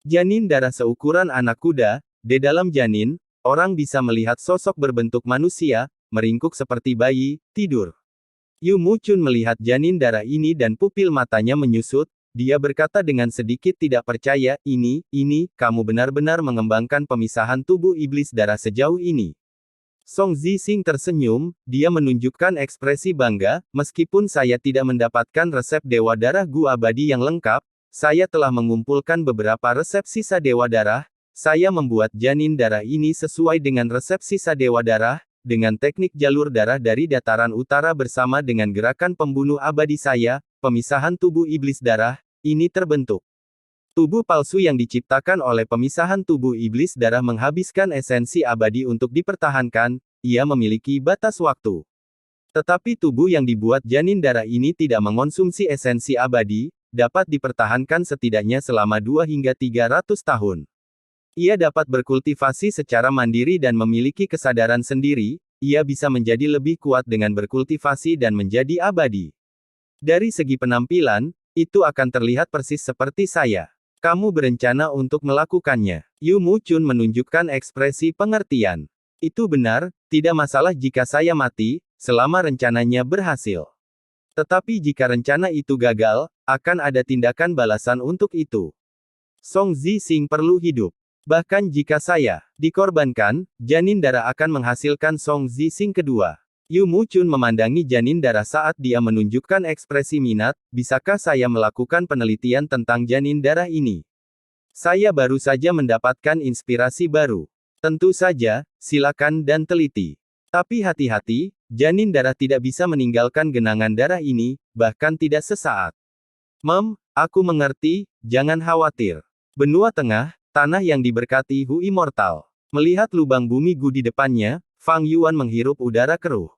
[SPEAKER 1] Janin darah seukuran anak kuda, di dalam janin, orang bisa melihat sosok berbentuk manusia, meringkuk seperti bayi, tidur. Yu Muchun melihat janin darah ini dan pupil matanya menyusut, dia berkata dengan sedikit tidak percaya, ini, kamu benar-benar mengembangkan pemisahan tubuh iblis darah sejauh ini. Song Zixing tersenyum, dia menunjukkan ekspresi bangga, meskipun saya tidak mendapatkan resep Dewa Darah Gu Abadi yang lengkap, saya telah mengumpulkan beberapa resep sisa Dewa Darah, saya membuat janin darah ini sesuai dengan resep sisa Dewa Darah, dengan teknik jalur darah dari dataran utara bersama dengan gerakan pembunuh abadi saya, pemisahan tubuh iblis darah, ini terbentuk. Tubuh palsu yang diciptakan oleh pemisahan tubuh iblis darah menghabiskan esensi abadi untuk dipertahankan, ia memiliki batas waktu. Tetapi tubuh yang dibuat janin darah ini tidak mengonsumsi esensi abadi, dapat dipertahankan setidaknya selama 2 hingga 300 tahun. Ia dapat berkultivasi secara mandiri dan memiliki kesadaran sendiri, ia bisa menjadi lebih kuat dengan berkultivasi dan menjadi abadi. Dari segi penampilan, itu akan terlihat persis seperti saya. Kamu berencana untuk melakukannya. Yu Muchun menunjukkan ekspresi pengertian. Itu benar, tidak masalah jika saya mati, selama rencananya berhasil. Tetapi jika rencana itu gagal, akan ada tindakan balasan untuk itu. Song Zixing perlu hidup. Bahkan jika saya dikorbankan, janin darah akan menghasilkan Song Zixing kedua. Yu Muchun memandangi janin darah saat dia menunjukkan ekspresi minat, bisakah saya melakukan penelitian tentang janin darah ini? Saya baru saja mendapatkan inspirasi baru. Tentu saja, silakan dan teliti. Tapi hati-hati, janin darah tidak bisa meninggalkan genangan darah ini, bahkan tidak sesaat. Aku mengerti, jangan khawatir. Benua Tengah, tanah yang diberkati Hu Immortal. Melihat lubang bumi Gu di depannya, Fang Yuan menghirup udara keruh.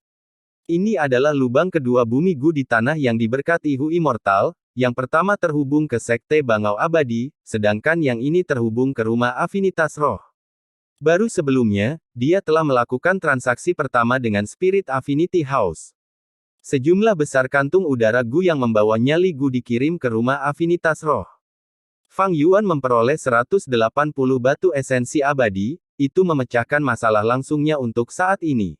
[SPEAKER 1] Ini adalah lubang kedua bumi Gu di tanah yang diberkati Hu Immortal, yang pertama terhubung ke Sekte Bangau Abadi, sedangkan yang ini terhubung ke Rumah Afinitas Roh. Baru sebelumnya, dia telah melakukan transaksi pertama dengan Spirit Affinity House. Sejumlah besar kantung udara Gu yang membawa nyali Gu dikirim ke Rumah Afinitas Roh. Fang Yuan memperoleh 180 batu esensi abadi, itu memecahkan masalah langsungnya untuk saat ini.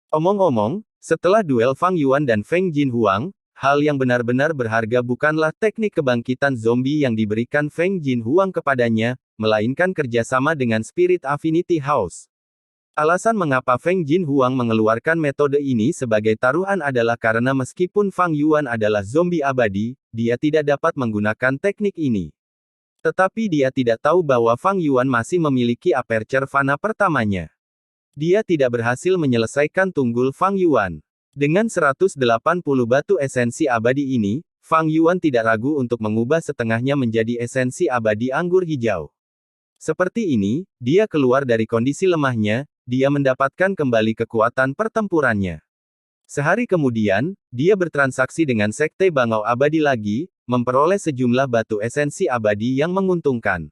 [SPEAKER 1] Omong-omong, setelah duel Fang Yuan dan Feng Jinhuang, hal yang benar-benar berharga bukanlah teknik kebangkitan zombie yang diberikan Feng Jinhuang kepadanya, melainkan kerjasama dengan Spirit Affinity House. Alasan mengapa Feng Jinhuang mengeluarkan metode ini sebagai taruhan adalah karena meskipun Fang Yuan adalah zombie abadi, dia tidak dapat menggunakan teknik ini. Tetapi dia tidak tahu bahwa Fang Yuan masih memiliki aperture fana pertamanya. Dia tidak berhasil menyelesaikan tunggul Fang Yuan. Dengan 180 batu esensi abadi ini, Fang Yuan tidak ragu untuk mengubah setengahnya menjadi esensi abadi anggur hijau. Seperti ini, dia keluar dari kondisi lemahnya, dia mendapatkan kembali kekuatan pertempurannya. Sehari kemudian, dia bertransaksi dengan Sekte Bangau Abadi lagi, memperoleh sejumlah batu esensi abadi yang menguntungkan.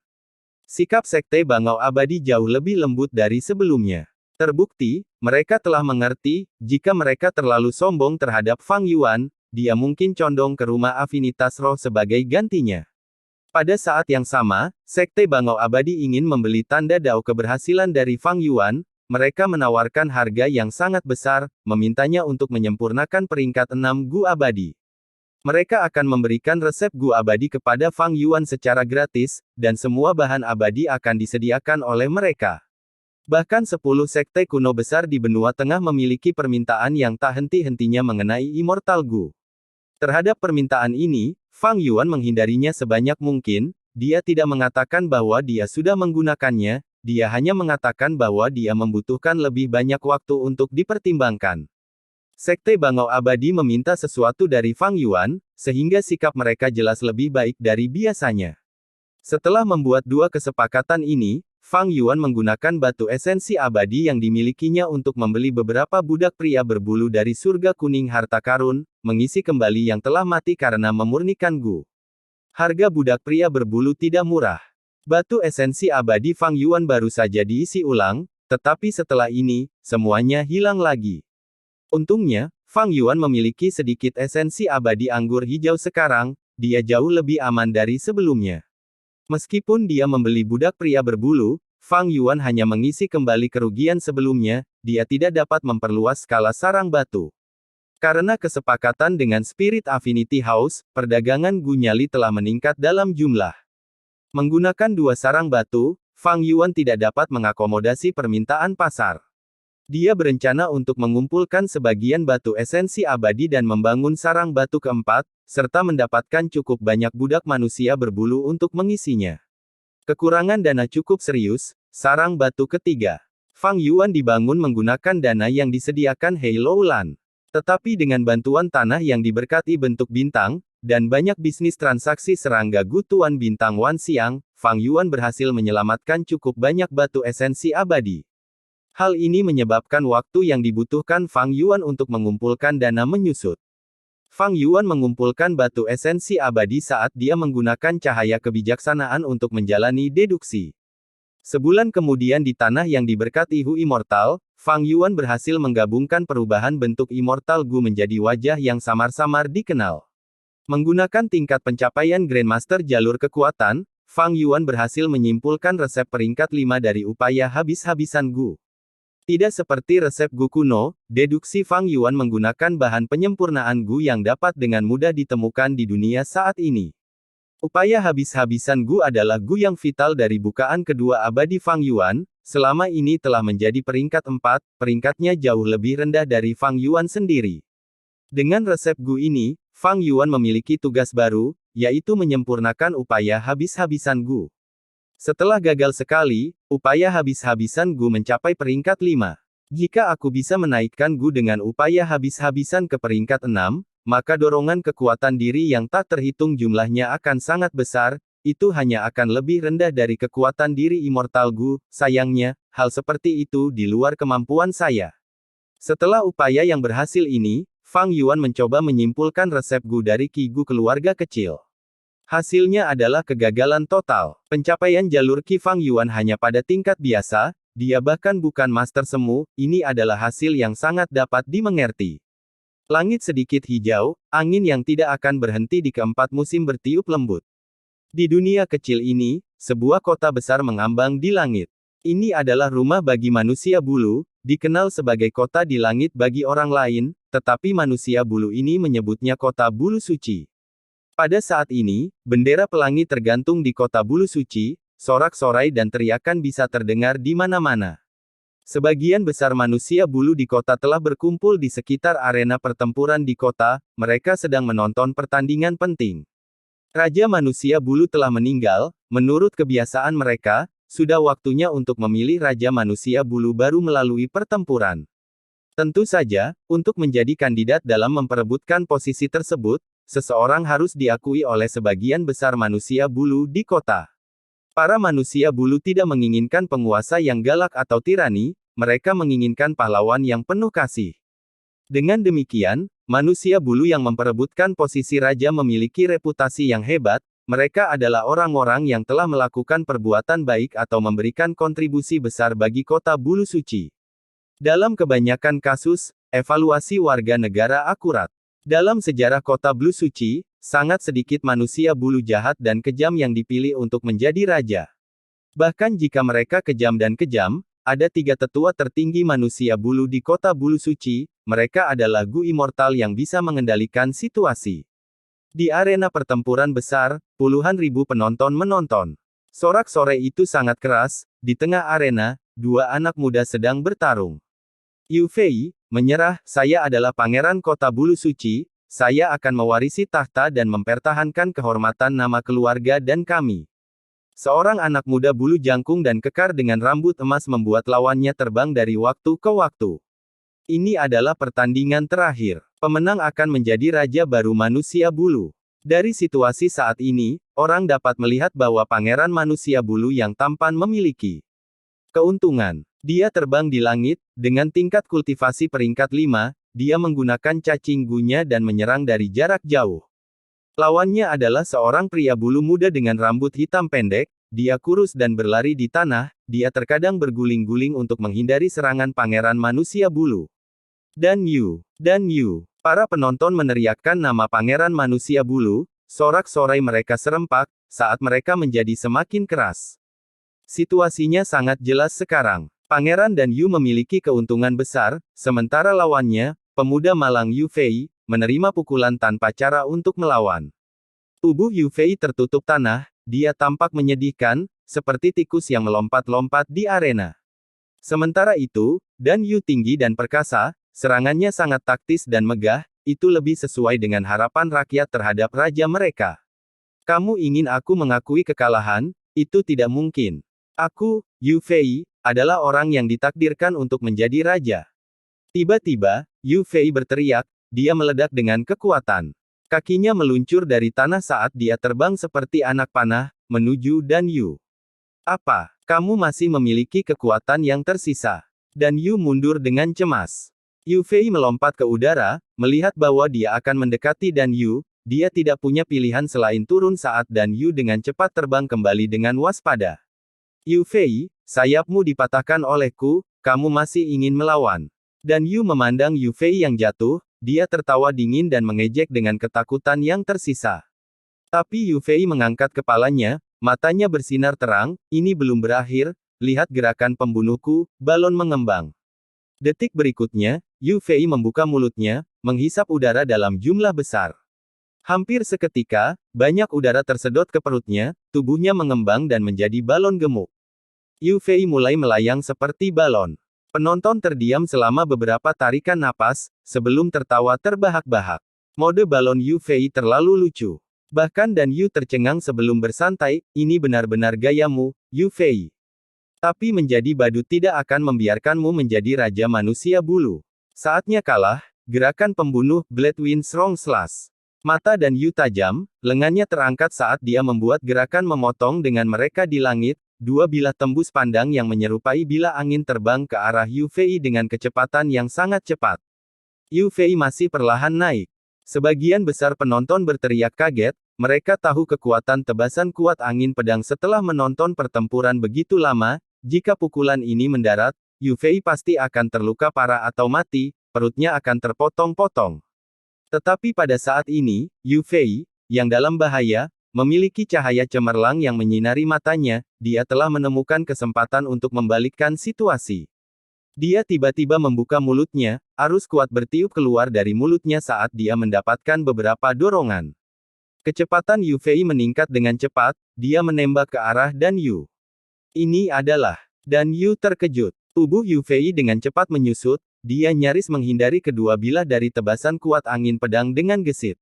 [SPEAKER 1] Sikap Sekte Bangau Abadi jauh lebih lembut dari sebelumnya. Terbukti, mereka telah mengerti, jika mereka terlalu sombong terhadap Fang Yuan, dia mungkin condong ke Rumah Afinitas Roh sebagai gantinya. Pada saat yang sama, Sekte Bangau Abadi ingin membeli tanda dao keberhasilan dari Fang Yuan, mereka menawarkan harga yang sangat besar, memintanya untuk menyempurnakan peringkat 6 Gu Abadi. Mereka akan memberikan resep Gu Abadi kepada Fang Yuan secara gratis, dan semua bahan abadi akan disediakan oleh mereka. Bahkan 10 sekte kuno besar di benua tengah memiliki permintaan yang tak henti-hentinya mengenai Immortal Gu. Terhadap permintaan ini, Fang Yuan menghindarinya sebanyak mungkin, dia tidak mengatakan bahwa dia sudah menggunakannya, dia hanya mengatakan bahwa dia membutuhkan lebih banyak waktu untuk dipertimbangkan. Sekte Bangau Abadi meminta sesuatu dari Fang Yuan, sehingga sikap mereka jelas lebih baik dari biasanya. Setelah membuat dua kesepakatan ini, Fang Yuan menggunakan batu esensi abadi yang dimilikinya untuk membeli beberapa budak pria berbulu dari surga kuning harta karun, mengisi kembali yang telah mati karena memurnikan Gu. Harga budak pria berbulu tidak murah. Batu esensi abadi Fang Yuan baru saja diisi ulang, tetapi setelah ini, semuanya hilang lagi. Untungnya, Fang Yuan memiliki sedikit esensi abadi anggur hijau sekarang, dia jauh lebih aman dari sebelumnya. Meskipun dia membeli budak pria berbulu, Fang Yuan hanya mengisi kembali kerugian sebelumnya, dia tidak dapat memperluas skala sarang batu. Karena kesepakatan dengan Spirit Affinity House, perdagangan Gu Nyali telah meningkat dalam jumlah. Menggunakan 2 sarang batu, Fang Yuan tidak dapat mengakomodasi permintaan pasar. Dia berencana untuk mengumpulkan sebagian batu esensi abadi dan membangun sarang batu keempat, serta mendapatkan cukup banyak budak manusia berbulu untuk mengisinya. Kekurangan dana cukup serius, sarang batu ketiga. Fang Yuan dibangun menggunakan dana yang disediakan Hei Loulan. Tetapi dengan bantuan tanah yang diberkati bentuk bintang, dan banyak bisnis transaksi serangga Gu Tuan Bintang Wan Xiang, Fang Yuan berhasil menyelamatkan cukup banyak batu esensi abadi. Hal ini menyebabkan waktu yang dibutuhkan Fang Yuan untuk mengumpulkan dana menyusut. Fang Yuan mengumpulkan batu esensi abadi saat dia menggunakan cahaya kebijaksanaan untuk menjalani deduksi. Sebulan kemudian di tanah yang diberkati Hu Immortal, Fang Yuan berhasil menggabungkan perubahan bentuk Immortal Gu menjadi wajah yang samar-samar dikenal. Menggunakan tingkat pencapaian Grandmaster jalur kekuatan, Fang Yuan berhasil menyimpulkan resep peringkat 5 dari upaya habis-habisan Gu. Tidak seperti resep Gu kuno, deduksi Fang Yuan menggunakan bahan penyempurnaan Gu yang dapat dengan mudah ditemukan di dunia saat ini. Upaya habis-habisan Gu adalah Gu yang vital dari bukaan kedua abadi Fang Yuan, selama ini telah menjadi peringkat 4, peringkatnya jauh lebih rendah dari Fang Yuan sendiri. Dengan resep Gu ini, Fang Yuan memiliki tugas baru, yaitu menyempurnakan upaya habis-habisan Gu. Setelah gagal sekali, upaya habis-habisan Gu mencapai peringkat 5. Jika aku bisa menaikkan Gu dengan upaya habis-habisan ke peringkat 6, maka dorongan kekuatan diri yang tak terhitung jumlahnya akan sangat besar, itu hanya akan lebih rendah dari kekuatan diri Immortal Gu. Sayangnya, hal seperti itu di luar kemampuan saya. Setelah upaya yang berhasil ini, Fang Yuan mencoba menyimpulkan resep Gu dari Qi Gu keluarga kecil. Hasilnya adalah kegagalan total. Pencapaian jalur Qi Fang Yuan hanya pada tingkat biasa, dia bahkan bukan master semu, ini adalah hasil yang sangat dapat dimengerti. Langit sedikit hijau, angin yang tidak akan berhenti di keempat musim bertiup lembut. Di dunia kecil ini, sebuah kota besar mengambang di langit. Ini adalah rumah bagi manusia bulu, dikenal sebagai kota di langit bagi orang lain, tetapi manusia bulu ini menyebutnya kota bulu suci. Pada saat ini, bendera pelangi tergantung di kota bulu suci, sorak-sorai dan teriakan bisa terdengar di mana-mana. Sebagian besar manusia bulu di kota telah berkumpul di sekitar arena pertempuran di kota, mereka sedang menonton pertandingan penting. Raja manusia bulu telah meninggal, menurut kebiasaan mereka, sudah waktunya untuk memilih Raja manusia bulu baru melalui pertempuran. Tentu saja, untuk menjadi kandidat dalam memperebutkan posisi tersebut, seseorang harus diakui oleh sebagian besar manusia bulu di kota. Para manusia bulu tidak menginginkan penguasa yang galak atau tirani, mereka menginginkan pahlawan yang penuh kasih. Dengan demikian, manusia bulu yang memperebutkan posisi raja memiliki reputasi yang hebat, mereka adalah orang-orang yang telah melakukan perbuatan baik atau memberikan kontribusi besar bagi kota bulu suci. Dalam kebanyakan kasus, evaluasi warga negara akurat. Dalam sejarah kota bulu suci, sangat sedikit manusia bulu jahat dan kejam yang dipilih untuk menjadi raja. Bahkan jika mereka kejam dan kejam, ada 3 tetua tertinggi manusia bulu di kota bulu suci, mereka adalah Gu Immortal yang bisa mengendalikan situasi. Di arena pertempuran besar, puluhan ribu penonton menonton. Sorak-sorai itu sangat keras, di tengah arena, 2 anak muda sedang bertarung. Yu Fei, menyerah, saya adalah pangeran kota bulu suci, saya akan mewarisi tahta dan mempertahankan kehormatan nama keluarga dan kami. Seorang anak muda bulu jangkung dan kekar dengan rambut emas membuat lawannya terbang dari waktu ke waktu. Ini adalah pertandingan terakhir. Pemenang akan menjadi raja baru manusia bulu. Dari situasi saat ini, orang dapat melihat bahwa pangeran manusia bulu yang tampan memiliki keuntungan. Dia terbang di langit, dengan tingkat kultivasi peringkat 5, dia menggunakan cacing gunya dan menyerang dari jarak jauh. Lawannya adalah seorang pria bulu muda dengan rambut hitam pendek, dia kurus dan berlari di tanah, dia terkadang berguling-guling untuk menghindari serangan pangeran manusia bulu. Dan Yu. Dan Yu. Para penonton meneriakkan nama Pangeran Manusia Bulu, sorak-sorai mereka serempak, saat mereka menjadi semakin keras. Situasinya sangat jelas sekarang. Pangeran dan Yu memiliki keuntungan besar, sementara lawannya, pemuda malang Yu Fei, menerima pukulan tanpa cara untuk melawan. Tubuh Yu Fei tertutup tanah, dia tampak menyedihkan, seperti tikus yang melompat-lompat di arena. Sementara itu, Dan Yu tinggi dan perkasa, serangannya sangat taktis dan megah, itu lebih sesuai dengan harapan rakyat terhadap raja mereka. Kamu ingin aku mengakui kekalahan? Itu tidak mungkin. Aku, Yu Fei, adalah orang yang ditakdirkan untuk menjadi raja. Tiba-tiba, Yu Fei berteriak, dia meledak dengan kekuatan. Kakinya meluncur dari tanah saat dia terbang seperti anak panah, menuju Dan Yu. Apa? Kamu masih memiliki kekuatan yang tersisa. Dan Yu mundur dengan cemas. Yu Fei melompat ke udara, melihat bahwa dia akan mendekati Dan Yu, dia tidak punya pilihan selain turun saat Dan Yu dengan cepat terbang kembali dengan waspada. Yu Fei, sayapmu dipatahkan olehku, kamu masih ingin melawan. Dan Yu memandang Yu Fei yang jatuh, dia tertawa dingin dan mengejek dengan ketakutan yang tersisa. Tapi Yu Fei mengangkat kepalanya, matanya bersinar terang, ini belum berakhir, lihat gerakan pembunuhku, balon mengembang. Detik berikutnya, Yu Fei membuka mulutnya, menghisap udara dalam jumlah besar. Hampir seketika, banyak udara tersedot ke perutnya, tubuhnya mengembang dan menjadi balon gemuk. Yu Fei mulai melayang seperti balon. Penonton terdiam selama beberapa tarikan napas, sebelum tertawa terbahak-bahak. Mode balon Yu Fei terlalu lucu. Bahkan Dan Yu tercengang sebelum bersantai, ini benar-benar gayamu, Yu Fei. Tapi menjadi badut tidak akan membiarkanmu menjadi Raja Manusia Bulu. Saatnya kalah, gerakan pembunuh, Blade Wind Strong Slash. Mata Dan Yu tajam, lengannya terangkat saat dia membuat gerakan memotong dengan mereka di langit, dua bilah tembus pandang yang menyerupai bilah angin terbang ke arah Yu Fei dengan kecepatan yang sangat cepat. Yu Fei masih perlahan naik. Sebagian besar penonton berteriak kaget, mereka tahu kekuatan tebasan kuat angin pedang setelah menonton pertempuran begitu lama. Jika pukulan ini mendarat, Yu Fei pasti akan terluka parah atau mati, perutnya akan terpotong-potong. Tetapi pada saat ini, Yu Fei, yang dalam bahaya, memiliki cahaya cemerlang yang menyinari matanya, dia telah menemukan kesempatan untuk membalikkan situasi. Dia tiba-tiba membuka mulutnya, arus kuat bertiup keluar dari mulutnya saat dia mendapatkan beberapa dorongan. Kecepatan Yu Fei meningkat dengan cepat, dia menembak ke arah Dan Yu. Ini adalah. Dan Yu terkejut. Tubuh Yu Fei dengan cepat menyusut, dia nyaris menghindari kedua bilah dari tebasan kuat angin pedang dengan gesit.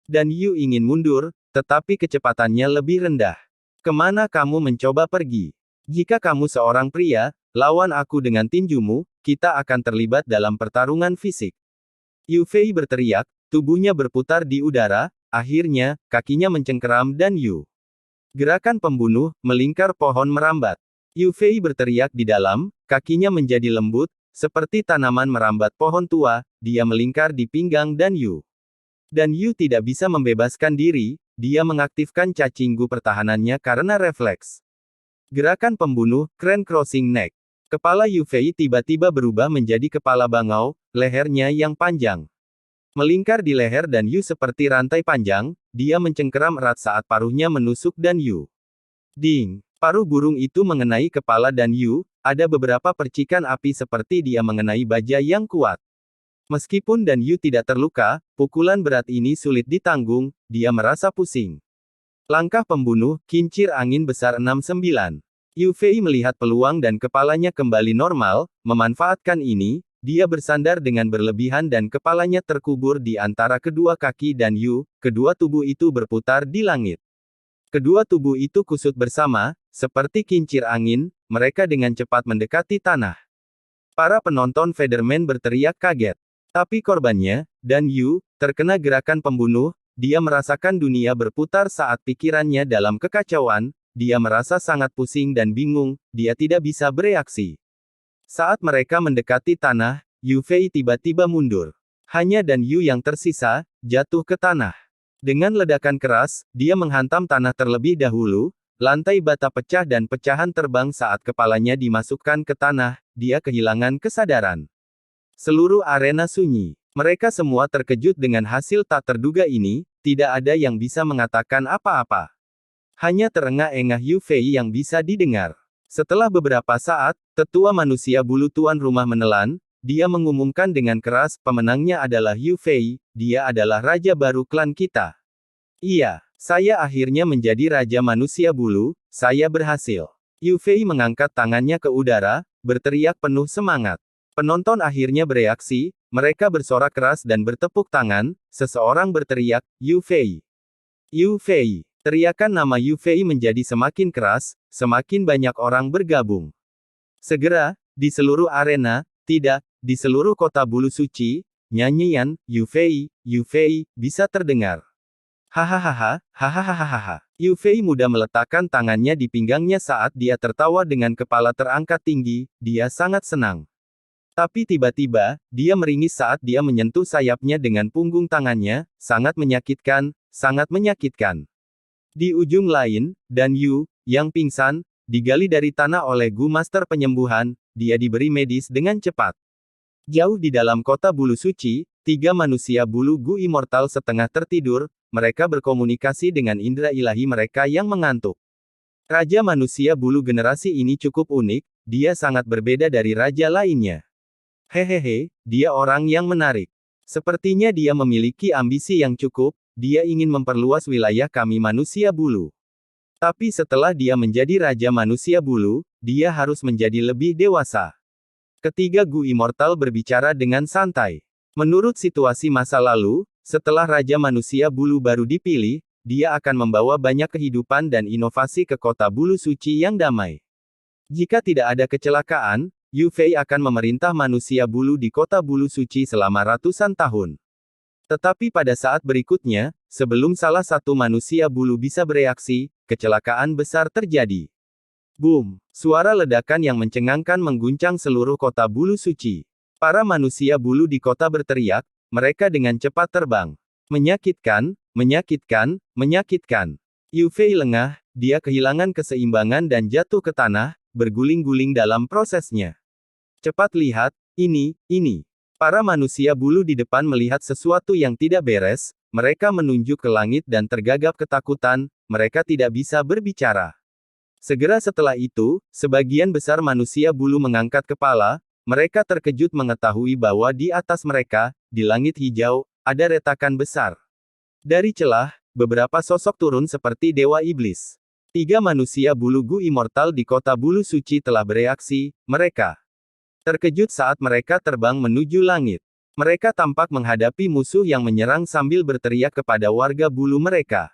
[SPEAKER 1] Dan Yu ingin mundur, tetapi kecepatannya lebih rendah. Kemana kamu mencoba pergi? Jika kamu seorang pria, lawan aku dengan tinjumu, kita akan terlibat dalam pertarungan fisik. Yu Fei berteriak, tubuhnya berputar di udara, akhirnya, kakinya mencengkeram Dan Yu. Gerakan pembunuh, melingkar pohon merambat. Yu Fei berteriak di dalam, kakinya menjadi lembut, seperti tanaman merambat pohon tua, dia melingkar di pinggang Dan Yu. Dan Yu tidak bisa membebaskan diri, dia mengaktifkan cacinggu pertahanannya karena refleks. Gerakan pembunuh, Crane Crossing Neck. Kepala Yu Fei tiba-tiba berubah menjadi kepala bangau, lehernya yang panjang melingkar di leher Dan Yu seperti rantai panjang, dia mencengkeram erat saat paruhnya menusuk Dan Yu. Ding! Paruh burung itu mengenai kepala Dan Yu, ada beberapa percikan api seperti dia mengenai baja yang kuat. Meskipun Dan Yu tidak terluka, pukulan berat ini sulit ditanggung, dia merasa pusing. Langkah pembunuh, kincir angin besar 69. Yu Fei melihat peluang dan kepalanya kembali normal, memanfaatkan ini, dia bersandar dengan berlebihan dan kepalanya terkubur di antara kedua kaki Dan Yu, kedua tubuh itu berputar di langit. Kedua tubuh itu kusut bersama, seperti kincir angin, mereka dengan cepat mendekati tanah. Para penonton Featherman berteriak kaget. Tapi korbannya, Dan Yu, terkena gerakan pembunuh, dia merasakan dunia berputar saat pikirannya dalam kekacauan, dia merasa sangat pusing dan bingung, dia tidak bisa bereaksi. Saat mereka mendekati tanah, Yu Fei tiba-tiba mundur. Hanya Dan Yu yang tersisa, jatuh ke tanah. Dengan ledakan keras, dia menghantam tanah terlebih dahulu, lantai bata pecah dan pecahan terbang saat kepalanya dimasukkan ke tanah, dia kehilangan kesadaran. Seluruh arena sunyi. Mereka semua terkejut dengan hasil tak terduga ini, tidak ada yang bisa mengatakan apa-apa. Hanya terengah-engah Yu Fei yang bisa didengar. Setelah beberapa saat, tetua manusia bulu tuan rumah menelan, dia mengumumkan dengan keras, pemenangnya adalah Yu Fei, dia adalah raja baru klan kita. Iya, saya akhirnya menjadi raja manusia bulu, saya berhasil. Yu Fei mengangkat tangannya ke udara, berteriak penuh semangat. Penonton akhirnya bereaksi, mereka bersorak keras dan bertepuk tangan, seseorang berteriak, Yu Fei. Yu Fei. Teriakan nama Yu Fei menjadi semakin keras, semakin banyak orang bergabung. Segera, di seluruh arena, tidak, di seluruh kota bulu suci, nyanyian, Yu Fei, bisa terdengar. Hahaha, hahaha. Yu Fei muda meletakkan tangannya di pinggangnya saat dia tertawa dengan kepala terangkat tinggi, dia sangat senang. Tapi tiba-tiba, dia meringis saat dia menyentuh sayapnya dengan punggung tangannya, sangat menyakitkan, sangat menyakitkan. Di ujung lain, Dan Yu, yang pingsan, digali dari tanah oleh Gu Master Penyembuhan, dia diberi medis dengan cepat. Jauh di dalam kota bulu suci, 3 manusia bulu Gu Immortal setengah tertidur, mereka berkomunikasi dengan indera ilahi mereka yang mengantuk. Raja manusia bulu generasi ini cukup unik, dia sangat berbeda dari raja lainnya. Hehehe, dia orang yang menarik. Sepertinya dia memiliki ambisi yang cukup, dia ingin memperluas wilayah kami manusia bulu. Tapi setelah dia menjadi raja manusia bulu, dia harus menjadi lebih dewasa. Ketiga Gu Immortal berbicara dengan santai. Menurut situasi masa lalu, setelah raja manusia bulu baru dipilih, dia akan membawa banyak kehidupan dan inovasi ke kota bulu suci yang damai. Jika tidak ada kecelakaan, Yu Fei akan memerintah manusia bulu di kota bulu suci selama ratusan tahun. Tetapi pada saat berikutnya, sebelum salah satu manusia bulu bisa bereaksi, kecelakaan besar terjadi. Boom! Suara ledakan yang mencengangkan mengguncang seluruh kota bulu suci. Para manusia bulu di kota berteriak, mereka dengan cepat terbang. Menyakitkan, menyakitkan, menyakitkan. Yu Fei lengah, dia kehilangan keseimbangan dan jatuh ke tanah, berguling-guling dalam prosesnya. Cepat lihat, ini. Para manusia bulu di depan melihat sesuatu yang tidak beres, mereka menunjuk ke langit dan tergagap ketakutan, mereka tidak bisa berbicara. Segera setelah itu, sebagian besar manusia bulu mengangkat kepala, mereka terkejut mengetahui bahwa di atas mereka, di langit hijau, ada retakan besar. Dari celah, beberapa sosok turun seperti dewa iblis. 3 manusia bulu Gu Immortal di kota bulu suci telah bereaksi, mereka terkejut saat mereka terbang menuju langit. Mereka tampak menghadapi musuh yang menyerang sambil berteriak kepada warga bulu mereka.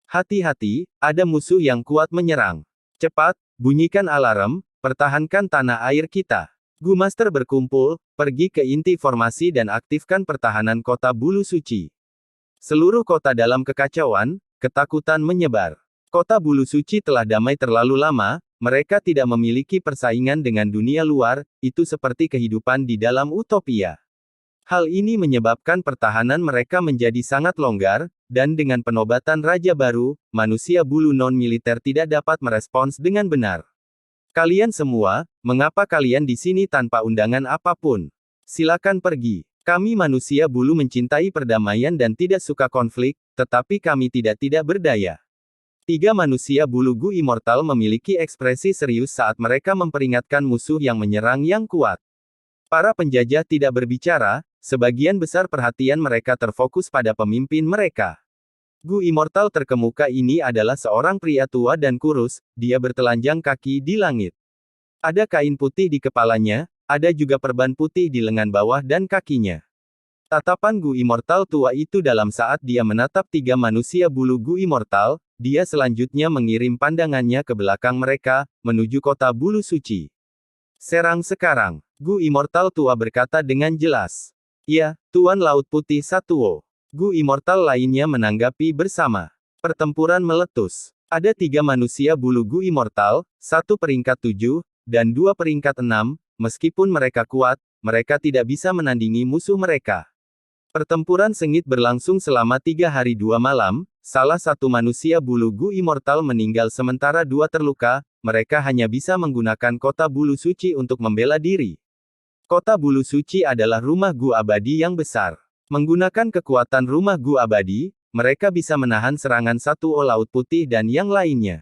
[SPEAKER 1] Hati-hati, ada musuh yang kuat menyerang. Cepat, bunyikan alarm, pertahankan tanah air kita. Gu Master berkumpul, pergi ke inti formasi dan aktifkan pertahanan kota bulu suci. Seluruh kota dalam kekacauan, ketakutan menyebar. Kota bulu suci telah damai terlalu lama, mereka tidak memiliki persaingan dengan dunia luar, itu seperti kehidupan di dalam utopia. Hal ini menyebabkan pertahanan mereka menjadi sangat longgar, dan dengan penobatan raja baru, manusia bulu non-militer tidak dapat merespons dengan benar. Kalian semua, mengapa kalian di sini tanpa undangan apapun? Silakan pergi. Kami manusia bulu mencintai perdamaian dan tidak suka konflik, tetapi kami tidak berdaya. 3 manusia bulu Gu Immortal memiliki ekspresi serius saat mereka memperingatkan musuh yang menyerang yang kuat. Para penjajah tidak berbicara, sebagian besar perhatian mereka terfokus pada pemimpin mereka. Gu Immortal terkemuka ini adalah seorang pria tua dan kurus, dia bertelanjang kaki di langit. Ada kain putih di kepalanya, ada juga perban putih di lengan bawah dan kakinya. Tatapan Gu Immortal tua itu dalam saat dia menatap 3 manusia bulu Gu Immortal, dia selanjutnya mengirim pandangannya ke belakang mereka, menuju kota bulu suci. Serang sekarang. Gu Immortal tua berkata dengan jelas. Ya, Tuan Laut Putih Satuo. Gu Immortal lainnya menanggapi bersama. Pertempuran meletus. Ada 3 manusia bulu Gu Immortal, 1 peringkat 7, dan 2 peringkat 6, meskipun mereka kuat, mereka tidak bisa menandingi musuh mereka. Pertempuran sengit berlangsung selama 3 hari 2 malam, salah satu manusia bulu Gu Immortal meninggal sementara 2 terluka, mereka hanya bisa menggunakan kota bulu suci untuk membela diri. Kota Bulu Suci adalah rumah Gu abadi yang besar. Menggunakan kekuatan rumah Gu abadi, mereka bisa menahan serangan Satuo Laut Putih dan yang lainnya.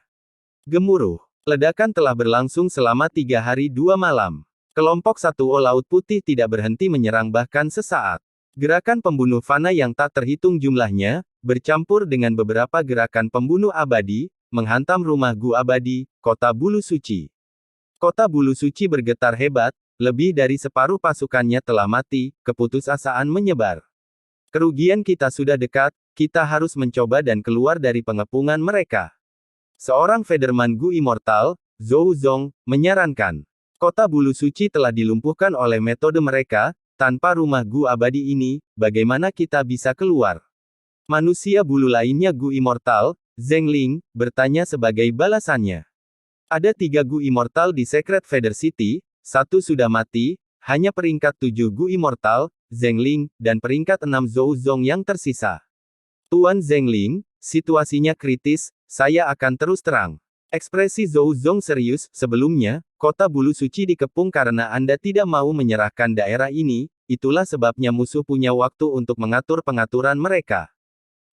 [SPEAKER 1] Gemuruh. Ledakan telah berlangsung selama 3 hari 2 malam. Kelompok Satuo Laut Putih tidak berhenti menyerang bahkan sesaat. Gerakan pembunuh fana yang tak terhitung jumlahnya, bercampur dengan beberapa gerakan pembunuh abadi, menghantam rumah Gu abadi, Kota Bulu Suci. Kota Bulu Suci bergetar hebat, lebih dari separuh pasukannya telah mati, keputusasaan menyebar. Kerugian kita sudah dekat, kita harus mencoba dan keluar dari pengepungan mereka. Seorang Federman Gu Immortal, Zhou Zong, menyarankan. Kota Bulu Suci telah dilumpuhkan oleh metode mereka. Tanpa rumah Gu abadi ini, bagaimana kita bisa keluar? Manusia bulu lainnya Gu Immortal, Zheng Ling, bertanya sebagai balasannya. Ada 3 Gu Immortal di Secret Feather City, 1 sudah mati, hanya peringkat 7 Gu Immortal, Zheng Ling, dan peringkat 6 Zhou Zong yang tersisa. Tuan Zheng Ling, situasinya kritis, saya akan terus terang. Ekspresi Zhou Zong serius. Sebelumnya, Kota Bulu Suci dikepung karena Anda tidak mau menyerahkan daerah ini, itulah sebabnya musuh punya waktu untuk mengatur pengaturan mereka.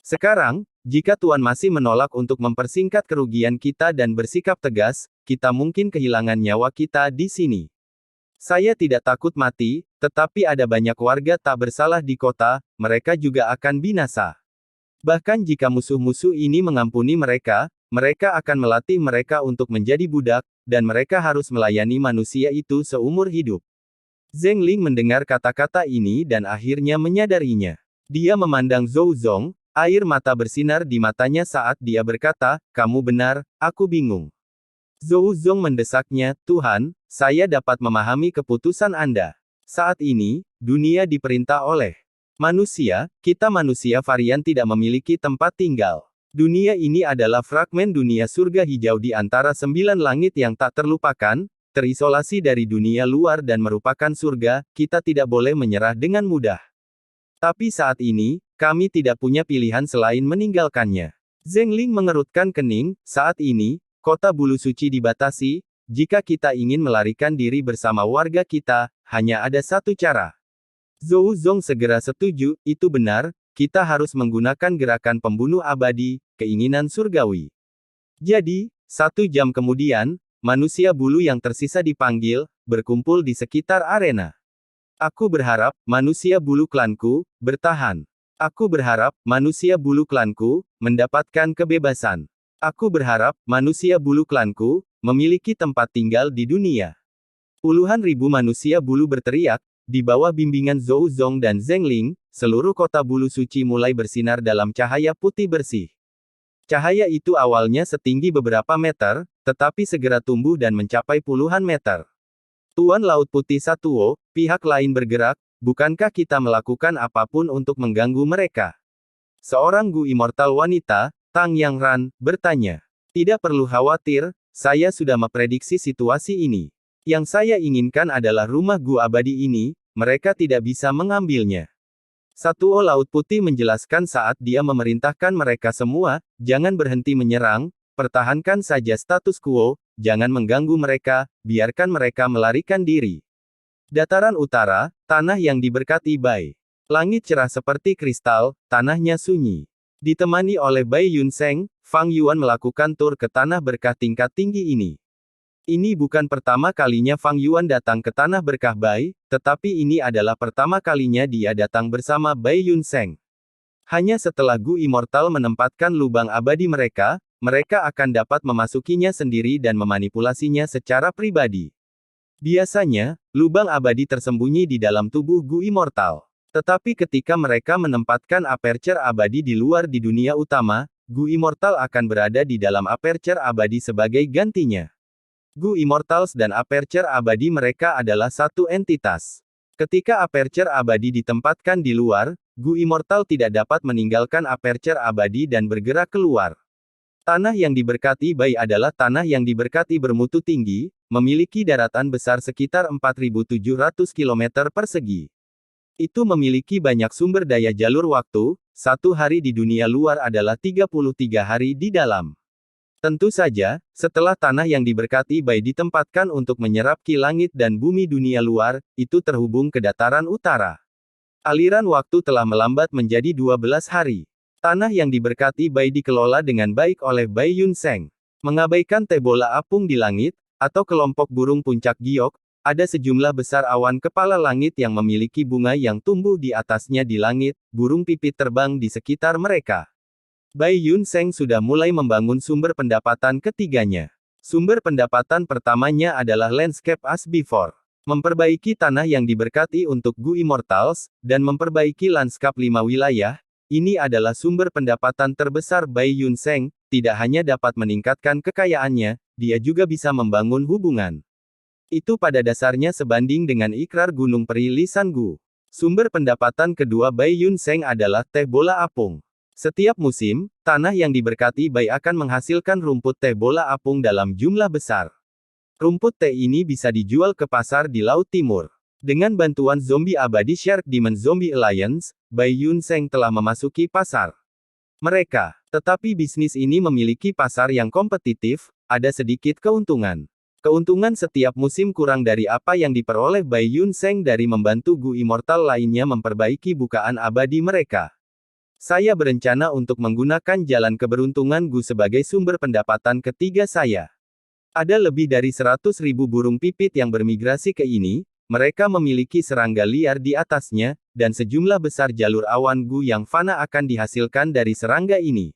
[SPEAKER 1] Sekarang, jika Tuan masih menolak untuk mempersingkat kerugian kita dan bersikap tegas, kita mungkin kehilangan nyawa kita di sini. Saya tidak takut mati, tetapi ada banyak warga tak bersalah di kota, mereka juga akan binasa. Bahkan jika musuh-musuh ini mengampuni mereka, mereka akan melatih mereka untuk menjadi budak, dan mereka harus melayani manusia itu seumur hidup. Zheng Ling mendengar kata-kata ini dan akhirnya menyadarinya. Dia memandang Zhou Zong, air mata bersinar di matanya saat dia berkata, "Kamu benar, aku bingung." Zhou Zong mendesaknya, "Tuhan, saya dapat memahami keputusan Anda. Saat ini, dunia diperintah oleh manusia, kita manusia varian tidak memiliki tempat tinggal. Dunia ini adalah fragmen dunia surga hijau di antara 9 langit yang tak terlupakan, terisolasi dari dunia luar dan merupakan surga, kita tidak boleh menyerah dengan mudah. Tapi saat ini, kami tidak punya pilihan selain meninggalkannya." Zheng Ling mengerutkan kening, saat ini, Kota Bulu Suci dibatasi, jika kita ingin melarikan diri bersama warga kita, hanya ada satu cara. Zhou Zong segera setuju, itu benar, kita harus menggunakan gerakan pembunuh abadi, keinginan surgawi. Jadi, 1 jam kemudian, manusia bulu yang tersisa dipanggil, berkumpul di sekitar arena. Aku berharap, manusia bulu klanku, bertahan. Aku berharap, manusia bulu klanku, mendapatkan kebebasan. Aku berharap, manusia bulu klanku, memiliki tempat tinggal di dunia. Puluhan ribu manusia bulu berteriak, di bawah bimbingan Zhou Zong dan Zheng Ling, seluruh Kota Bulu Suci mulai bersinar dalam cahaya putih bersih. Cahaya itu awalnya setinggi beberapa meter, tetapi segera tumbuh dan mencapai puluhan meter. Tuan Laut Putih Satuo, pihak lain bergerak, bukankah kita melakukan apapun untuk mengganggu mereka? Seorang Gu Immortal wanita, Tang Yang Ran, bertanya. Tidak perlu khawatir, saya sudah memprediksi situasi ini. Yang saya inginkan adalah rumah Gu abadi ini, mereka tidak bisa mengambilnya. Satuo Laut Putih menjelaskan saat dia memerintahkan mereka semua, jangan berhenti menyerang, pertahankan saja status quo, jangan mengganggu mereka, biarkan mereka melarikan diri. Dataran utara, tanah yang diberkati Bai. Langit cerah seperti kristal, tanahnya sunyi. Ditemani oleh Bai Yunseng, Fang Yuan melakukan tur ke tanah berkah tingkat tinggi ini. Ini bukan pertama kalinya Fang Yuan datang ke tanah berkah Bai, tetapi ini adalah pertama kalinya dia datang bersama Bai Yunseng. Hanya setelah Gu Immortal menempatkan lubang abadi mereka, mereka akan dapat memasukinya sendiri dan memanipulasinya secara pribadi. Biasanya, lubang abadi tersembunyi di dalam tubuh Gu Immortal. Tetapi ketika mereka menempatkan aperture abadi di luar di dunia utama, Gu Immortal akan berada di dalam aperture abadi sebagai gantinya. Gu Immortals dan aperture abadi mereka adalah satu entitas. Ketika aperture abadi ditempatkan di luar, Gu Immortal tidak dapat meninggalkan aperture abadi dan bergerak keluar. Tanah yang diberkati Bai adalah tanah yang diberkati bermutu tinggi, memiliki daratan besar sekitar 4.700 km persegi. Itu memiliki banyak sumber daya jalur waktu, 1 hari di dunia luar adalah 33 hari di dalam. Tentu saja, setelah tanah yang diberkati Bai ditempatkan untuk menyerap ki langit dan bumi dunia luar, itu terhubung ke dataran utara. Aliran waktu telah melambat menjadi 12 hari. Tanah yang diberkati Bai dikelola dengan baik oleh Bai Yun Seng. Mengabaikan teh bola apung di langit, atau kelompok burung puncak giok, ada sejumlah besar awan kepala langit yang memiliki bunga yang tumbuh di atasnya di langit, burung pipit terbang di sekitar mereka. Bai Yun Seng sudah mulai membangun sumber pendapatan ketiganya. Sumber pendapatan pertamanya adalah landscape as before. Memperbaiki tanah yang diberkati untuk Gu Immortals, dan memperbaiki lanskap 5 wilayah, ini adalah sumber pendapatan terbesar Bai Yun Seng, tidak hanya dapat meningkatkan kekayaannya, dia juga bisa membangun hubungan. Itu pada dasarnya sebanding dengan ikrar Gunung Peri Lisan Gu. Sumber pendapatan kedua Bai Yun Seng adalah teh bola apung. Setiap musim, tanah yang diberkati Bai akan menghasilkan rumput teh bola apung dalam jumlah besar. Rumput teh ini bisa dijual ke pasar di Laut Timur. Dengan bantuan zombie abadi Shark Demon Zombie Alliance, Bai Yun Seng telah memasuki pasar mereka. Tetapi bisnis ini memiliki pasar yang kompetitif, ada sedikit keuntungan. Keuntungan setiap musim kurang dari apa yang diperoleh Bai Yun Seng dari membantu Gu Immortal lainnya memperbaiki bukaan abadi mereka. Saya berencana untuk menggunakan jalan keberuntungan Gu sebagai sumber pendapatan ketiga saya. Ada lebih dari 100.000 burung pipit yang bermigrasi ke ini, mereka memiliki serangga liar di atasnya, dan sejumlah besar jalur awan Gu yang fana akan dihasilkan dari serangga ini.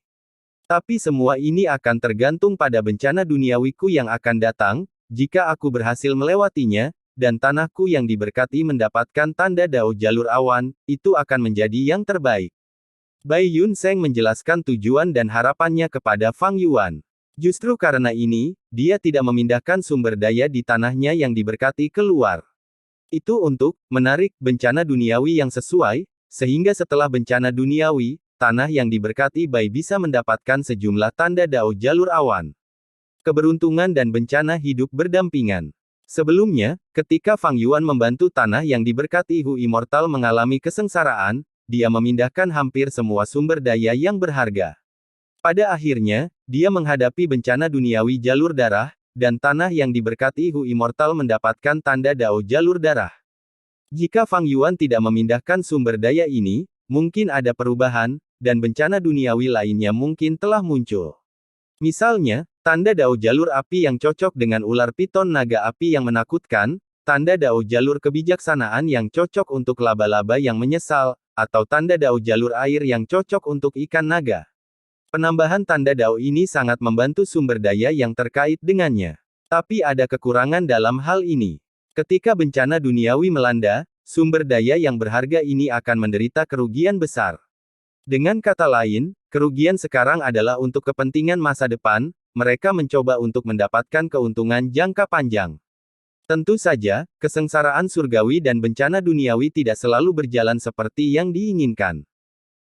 [SPEAKER 1] Tapi semua ini akan tergantung pada bencana duniawiku yang akan datang, jika aku berhasil melewatinya, dan tanahku yang diberkati mendapatkan tanda dao jalur awan, itu akan menjadi yang terbaik. Bai Yun Seng menjelaskan tujuan dan harapannya kepada Fang Yuan. Justru karena ini, dia tidak memindahkan sumber daya di tanahnya yang diberkati keluar. Itu untuk menarik bencana duniawi yang sesuai, sehingga setelah bencana duniawi, tanah yang diberkati Bai bisa mendapatkan sejumlah tanda dao jalur awan. Keberuntungan dan bencana hidup berdampingan. Sebelumnya, ketika Fang Yuan membantu tanah yang diberkati Hu Immortal mengalami kesengsaraan, dia memindahkan hampir semua sumber daya yang berharga. Pada akhirnya, dia menghadapi bencana duniawi jalur darah, dan tanah yang diberkati Hu Immortal mendapatkan tanda dao jalur darah. Jika Fang Yuan tidak memindahkan sumber daya ini, mungkin ada perubahan, dan bencana duniawi lainnya mungkin telah muncul. Misalnya, tanda dao jalur api yang cocok dengan ular piton naga api yang menakutkan, tanda dao jalur kebijaksanaan yang cocok untuk laba-laba yang menyesal, atau tanda dao jalur air yang cocok untuk ikan naga. Penambahan tanda dao ini sangat membantu sumber daya yang terkait dengannya. Tapi ada kekurangan dalam hal ini. Ketika bencana duniawi melanda, sumber daya yang berharga ini akan menderita kerugian besar. Dengan kata lain, kerugian sekarang adalah untuk kepentingan masa depan, mereka mencoba untuk mendapatkan keuntungan jangka panjang. Tentu saja, kesengsaraan surgawi dan bencana duniawi tidak selalu berjalan seperti yang diinginkan.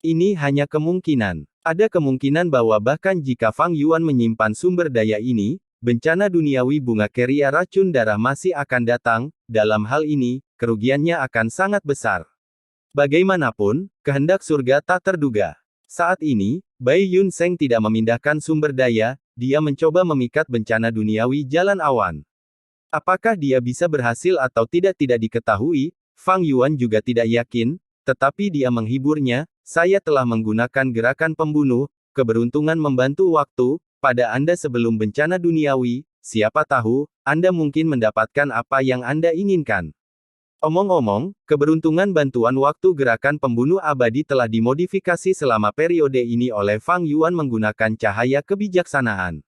[SPEAKER 1] Ini hanya kemungkinan. Ada kemungkinan bahwa bahkan jika Fang Yuan menyimpan sumber daya ini, bencana duniawi bunga keria racun darah masih akan datang, dalam hal ini, kerugiannya akan sangat besar. Bagaimanapun, kehendak surga tak terduga. Saat ini, Bai Yun Seng tidak memindahkan sumber daya, dia mencoba memikat bencana duniawi jalan awan. Apakah dia bisa berhasil atau tidak diketahui, Fang Yuan juga tidak yakin, tetapi dia menghiburnya, saya telah menggunakan gerakan pembunuh, keberuntungan membantu waktu, pada Anda sebelum bencana duniawi, siapa tahu, Anda mungkin mendapatkan apa yang Anda inginkan. Omong-omong, keberuntungan bantuan waktu gerakan pembunuh abadi telah dimodifikasi selama periode ini oleh Fang Yuan menggunakan cahaya kebijaksanaan.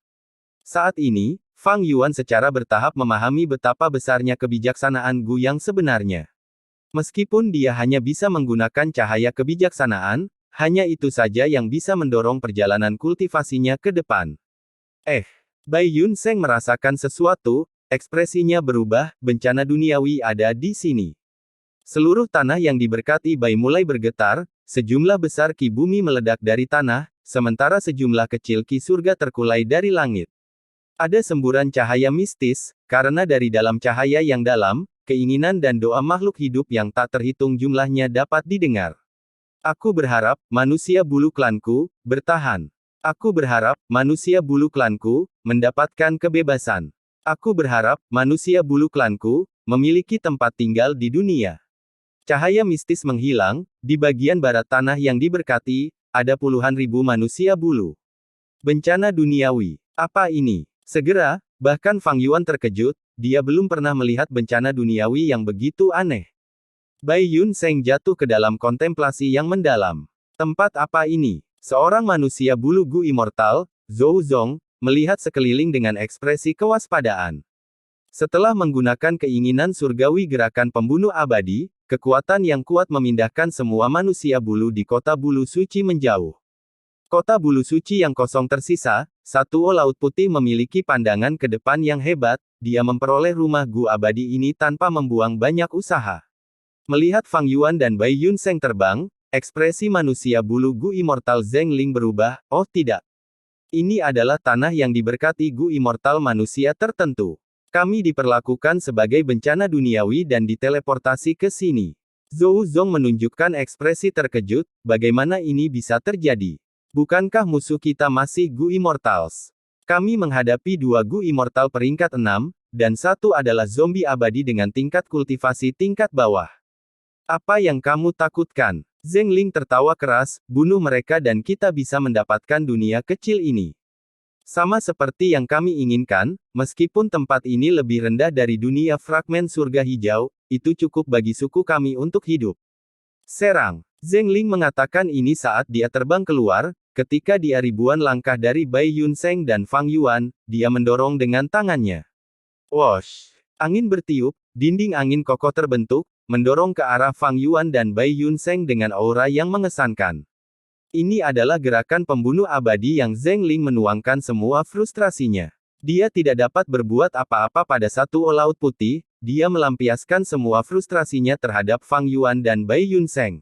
[SPEAKER 1] Saat ini, Fang Yuan secara bertahap memahami betapa besarnya kebijaksanaan Gu yang sebenarnya. Meskipun dia hanya bisa menggunakan cahaya kebijaksanaan, hanya itu saja yang bisa mendorong perjalanan kultivasinya ke depan. Bai Yun Seng merasakan sesuatu, ekspresinya berubah, bencana duniawi ada di sini. Seluruh tanah yang diberkati Bai mulai bergetar, sejumlah besar ki bumi meledak dari tanah, sementara sejumlah kecil ki surga terkulai dari langit. Ada semburan cahaya mistis, karena dari dalam cahaya yang dalam, keinginan dan doa makhluk hidup yang tak terhitung jumlahnya dapat didengar. Aku berharap, manusia bulu klanku, bertahan. Aku berharap, manusia bulu klanku, mendapatkan kebebasan. Aku berharap, manusia bulu klanku, memiliki tempat tinggal di dunia. Cahaya mistis menghilang, di bagian barat tanah yang diberkati, ada puluhan ribu manusia bulu. Bencana duniawi. Apa ini? Segera, bahkan Fang Yuan terkejut, dia belum pernah melihat bencana duniawi yang begitu aneh. Bai Yun Seng jatuh ke dalam kontemplasi yang mendalam. Tempat apa ini? Seorang manusia bulu gu immortal, Zhou Zong, melihat sekeliling dengan ekspresi kewaspadaan. Setelah menggunakan keinginan surgawi gerakan pembunuh abadi, kekuatan yang kuat memindahkan semua manusia bulu di kota bulu suci menjauh. Kota bulu suci yang kosong tersisa, Satuo Laut Putih memiliki pandangan ke depan yang hebat, dia memperoleh rumah gu abadi ini tanpa membuang banyak usaha. Melihat Fang Yuan dan Bai Yun Seng terbang, ekspresi manusia bulu gu immortal Zheng Ling berubah, oh tidak. Ini adalah tanah yang diberkati gu immortal manusia tertentu. Kami diperlakukan sebagai bencana duniawi dan diteleportasi ke sini. Zhou Zong menunjukkan ekspresi terkejut, bagaimana ini bisa terjadi? Bukankah musuh kita masih gu immortals? Kami menghadapi dua gu immortal peringkat 6, dan satu adalah zombie abadi dengan tingkat kultivasi tingkat bawah. Apa yang kamu takutkan? Zheng Ling tertawa keras, bunuh mereka dan kita bisa mendapatkan dunia kecil ini. Sama seperti yang kami inginkan, meskipun tempat ini lebih rendah dari dunia fragmen surga hijau, itu cukup bagi suku kami untuk hidup. Serang. Zheng Ling mengatakan ini saat dia terbang keluar, ketika dia ribuan langkah dari Bai Yun Seng dan Fang Yuan, dia mendorong dengan tangannya. Wosh! Angin bertiup, dinding angin kokoh terbentuk, mendorong ke arah Fang Yuan dan Bai Yun Seng dengan aura yang mengesankan. Ini adalah gerakan pembunuh abadi yang Zheng Ling menuangkan semua frustrasinya. Dia tidak dapat berbuat apa-apa pada Satuo Laut Putih, dia melampiaskan semua frustrasinya terhadap Fang Yuan dan Bai Yun Seng.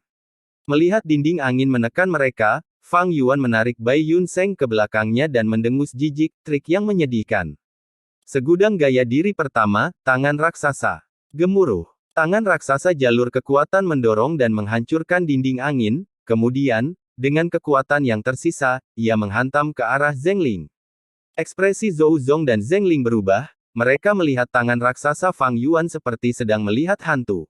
[SPEAKER 1] Melihat dinding angin menekan mereka, Fang Yuan menarik Bai Yun Seng ke belakangnya dan mendengus jijik, trik yang menyedihkan. Segudang gaya diri pertama, tangan raksasa. Gemuruh. Tangan raksasa jalur kekuatan mendorong dan menghancurkan dinding angin, kemudian, dengan kekuatan yang tersisa, ia menghantam ke arah Zheng Ling. Ekspresi Zhou Zong dan Zheng Ling berubah, mereka melihat tangan raksasa Fang Yuan seperti sedang melihat hantu.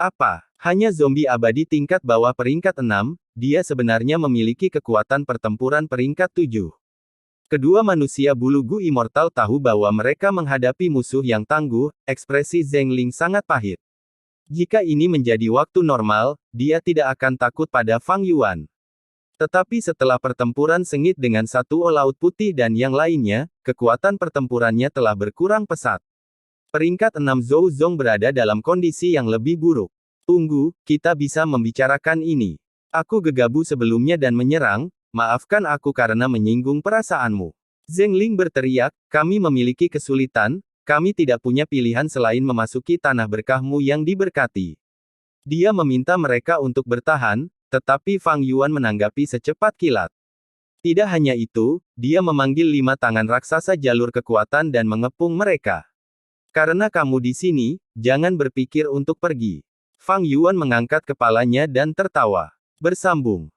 [SPEAKER 1] Apa? Hanya zombie abadi tingkat bawah peringkat 6, dia sebenarnya memiliki kekuatan pertempuran peringkat 7. Kedua manusia bulu gu immortal tahu bahwa mereka menghadapi musuh yang tangguh, ekspresi Zheng Ling sangat pahit. Jika ini menjadi waktu normal, dia tidak akan takut pada Fang Yuan. Tetapi setelah pertempuran sengit dengan Satuo Laut Putih dan yang lainnya, kekuatan pertempurannya telah berkurang pesat. Peringkat 6 Zhou Zong berada dalam kondisi yang lebih buruk. Tunggu, kita bisa membicarakan ini. Aku gegabah sebelumnya dan menyerang, maafkan aku karena menyinggung perasaanmu. Zheng Ling berteriak, kami memiliki kesulitan, kami tidak punya pilihan selain memasuki tanah berkahmu yang diberkati. Dia meminta mereka untuk bertahan, tetapi Fang Yuan menanggapi secepat kilat. Tidak hanya itu, dia memanggil 5 tangan raksasa jalur kekuatan dan mengepung mereka. Karena kamu di sini, jangan berpikir untuk pergi. Fang Yuan mengangkat kepalanya dan tertawa. Bersambung.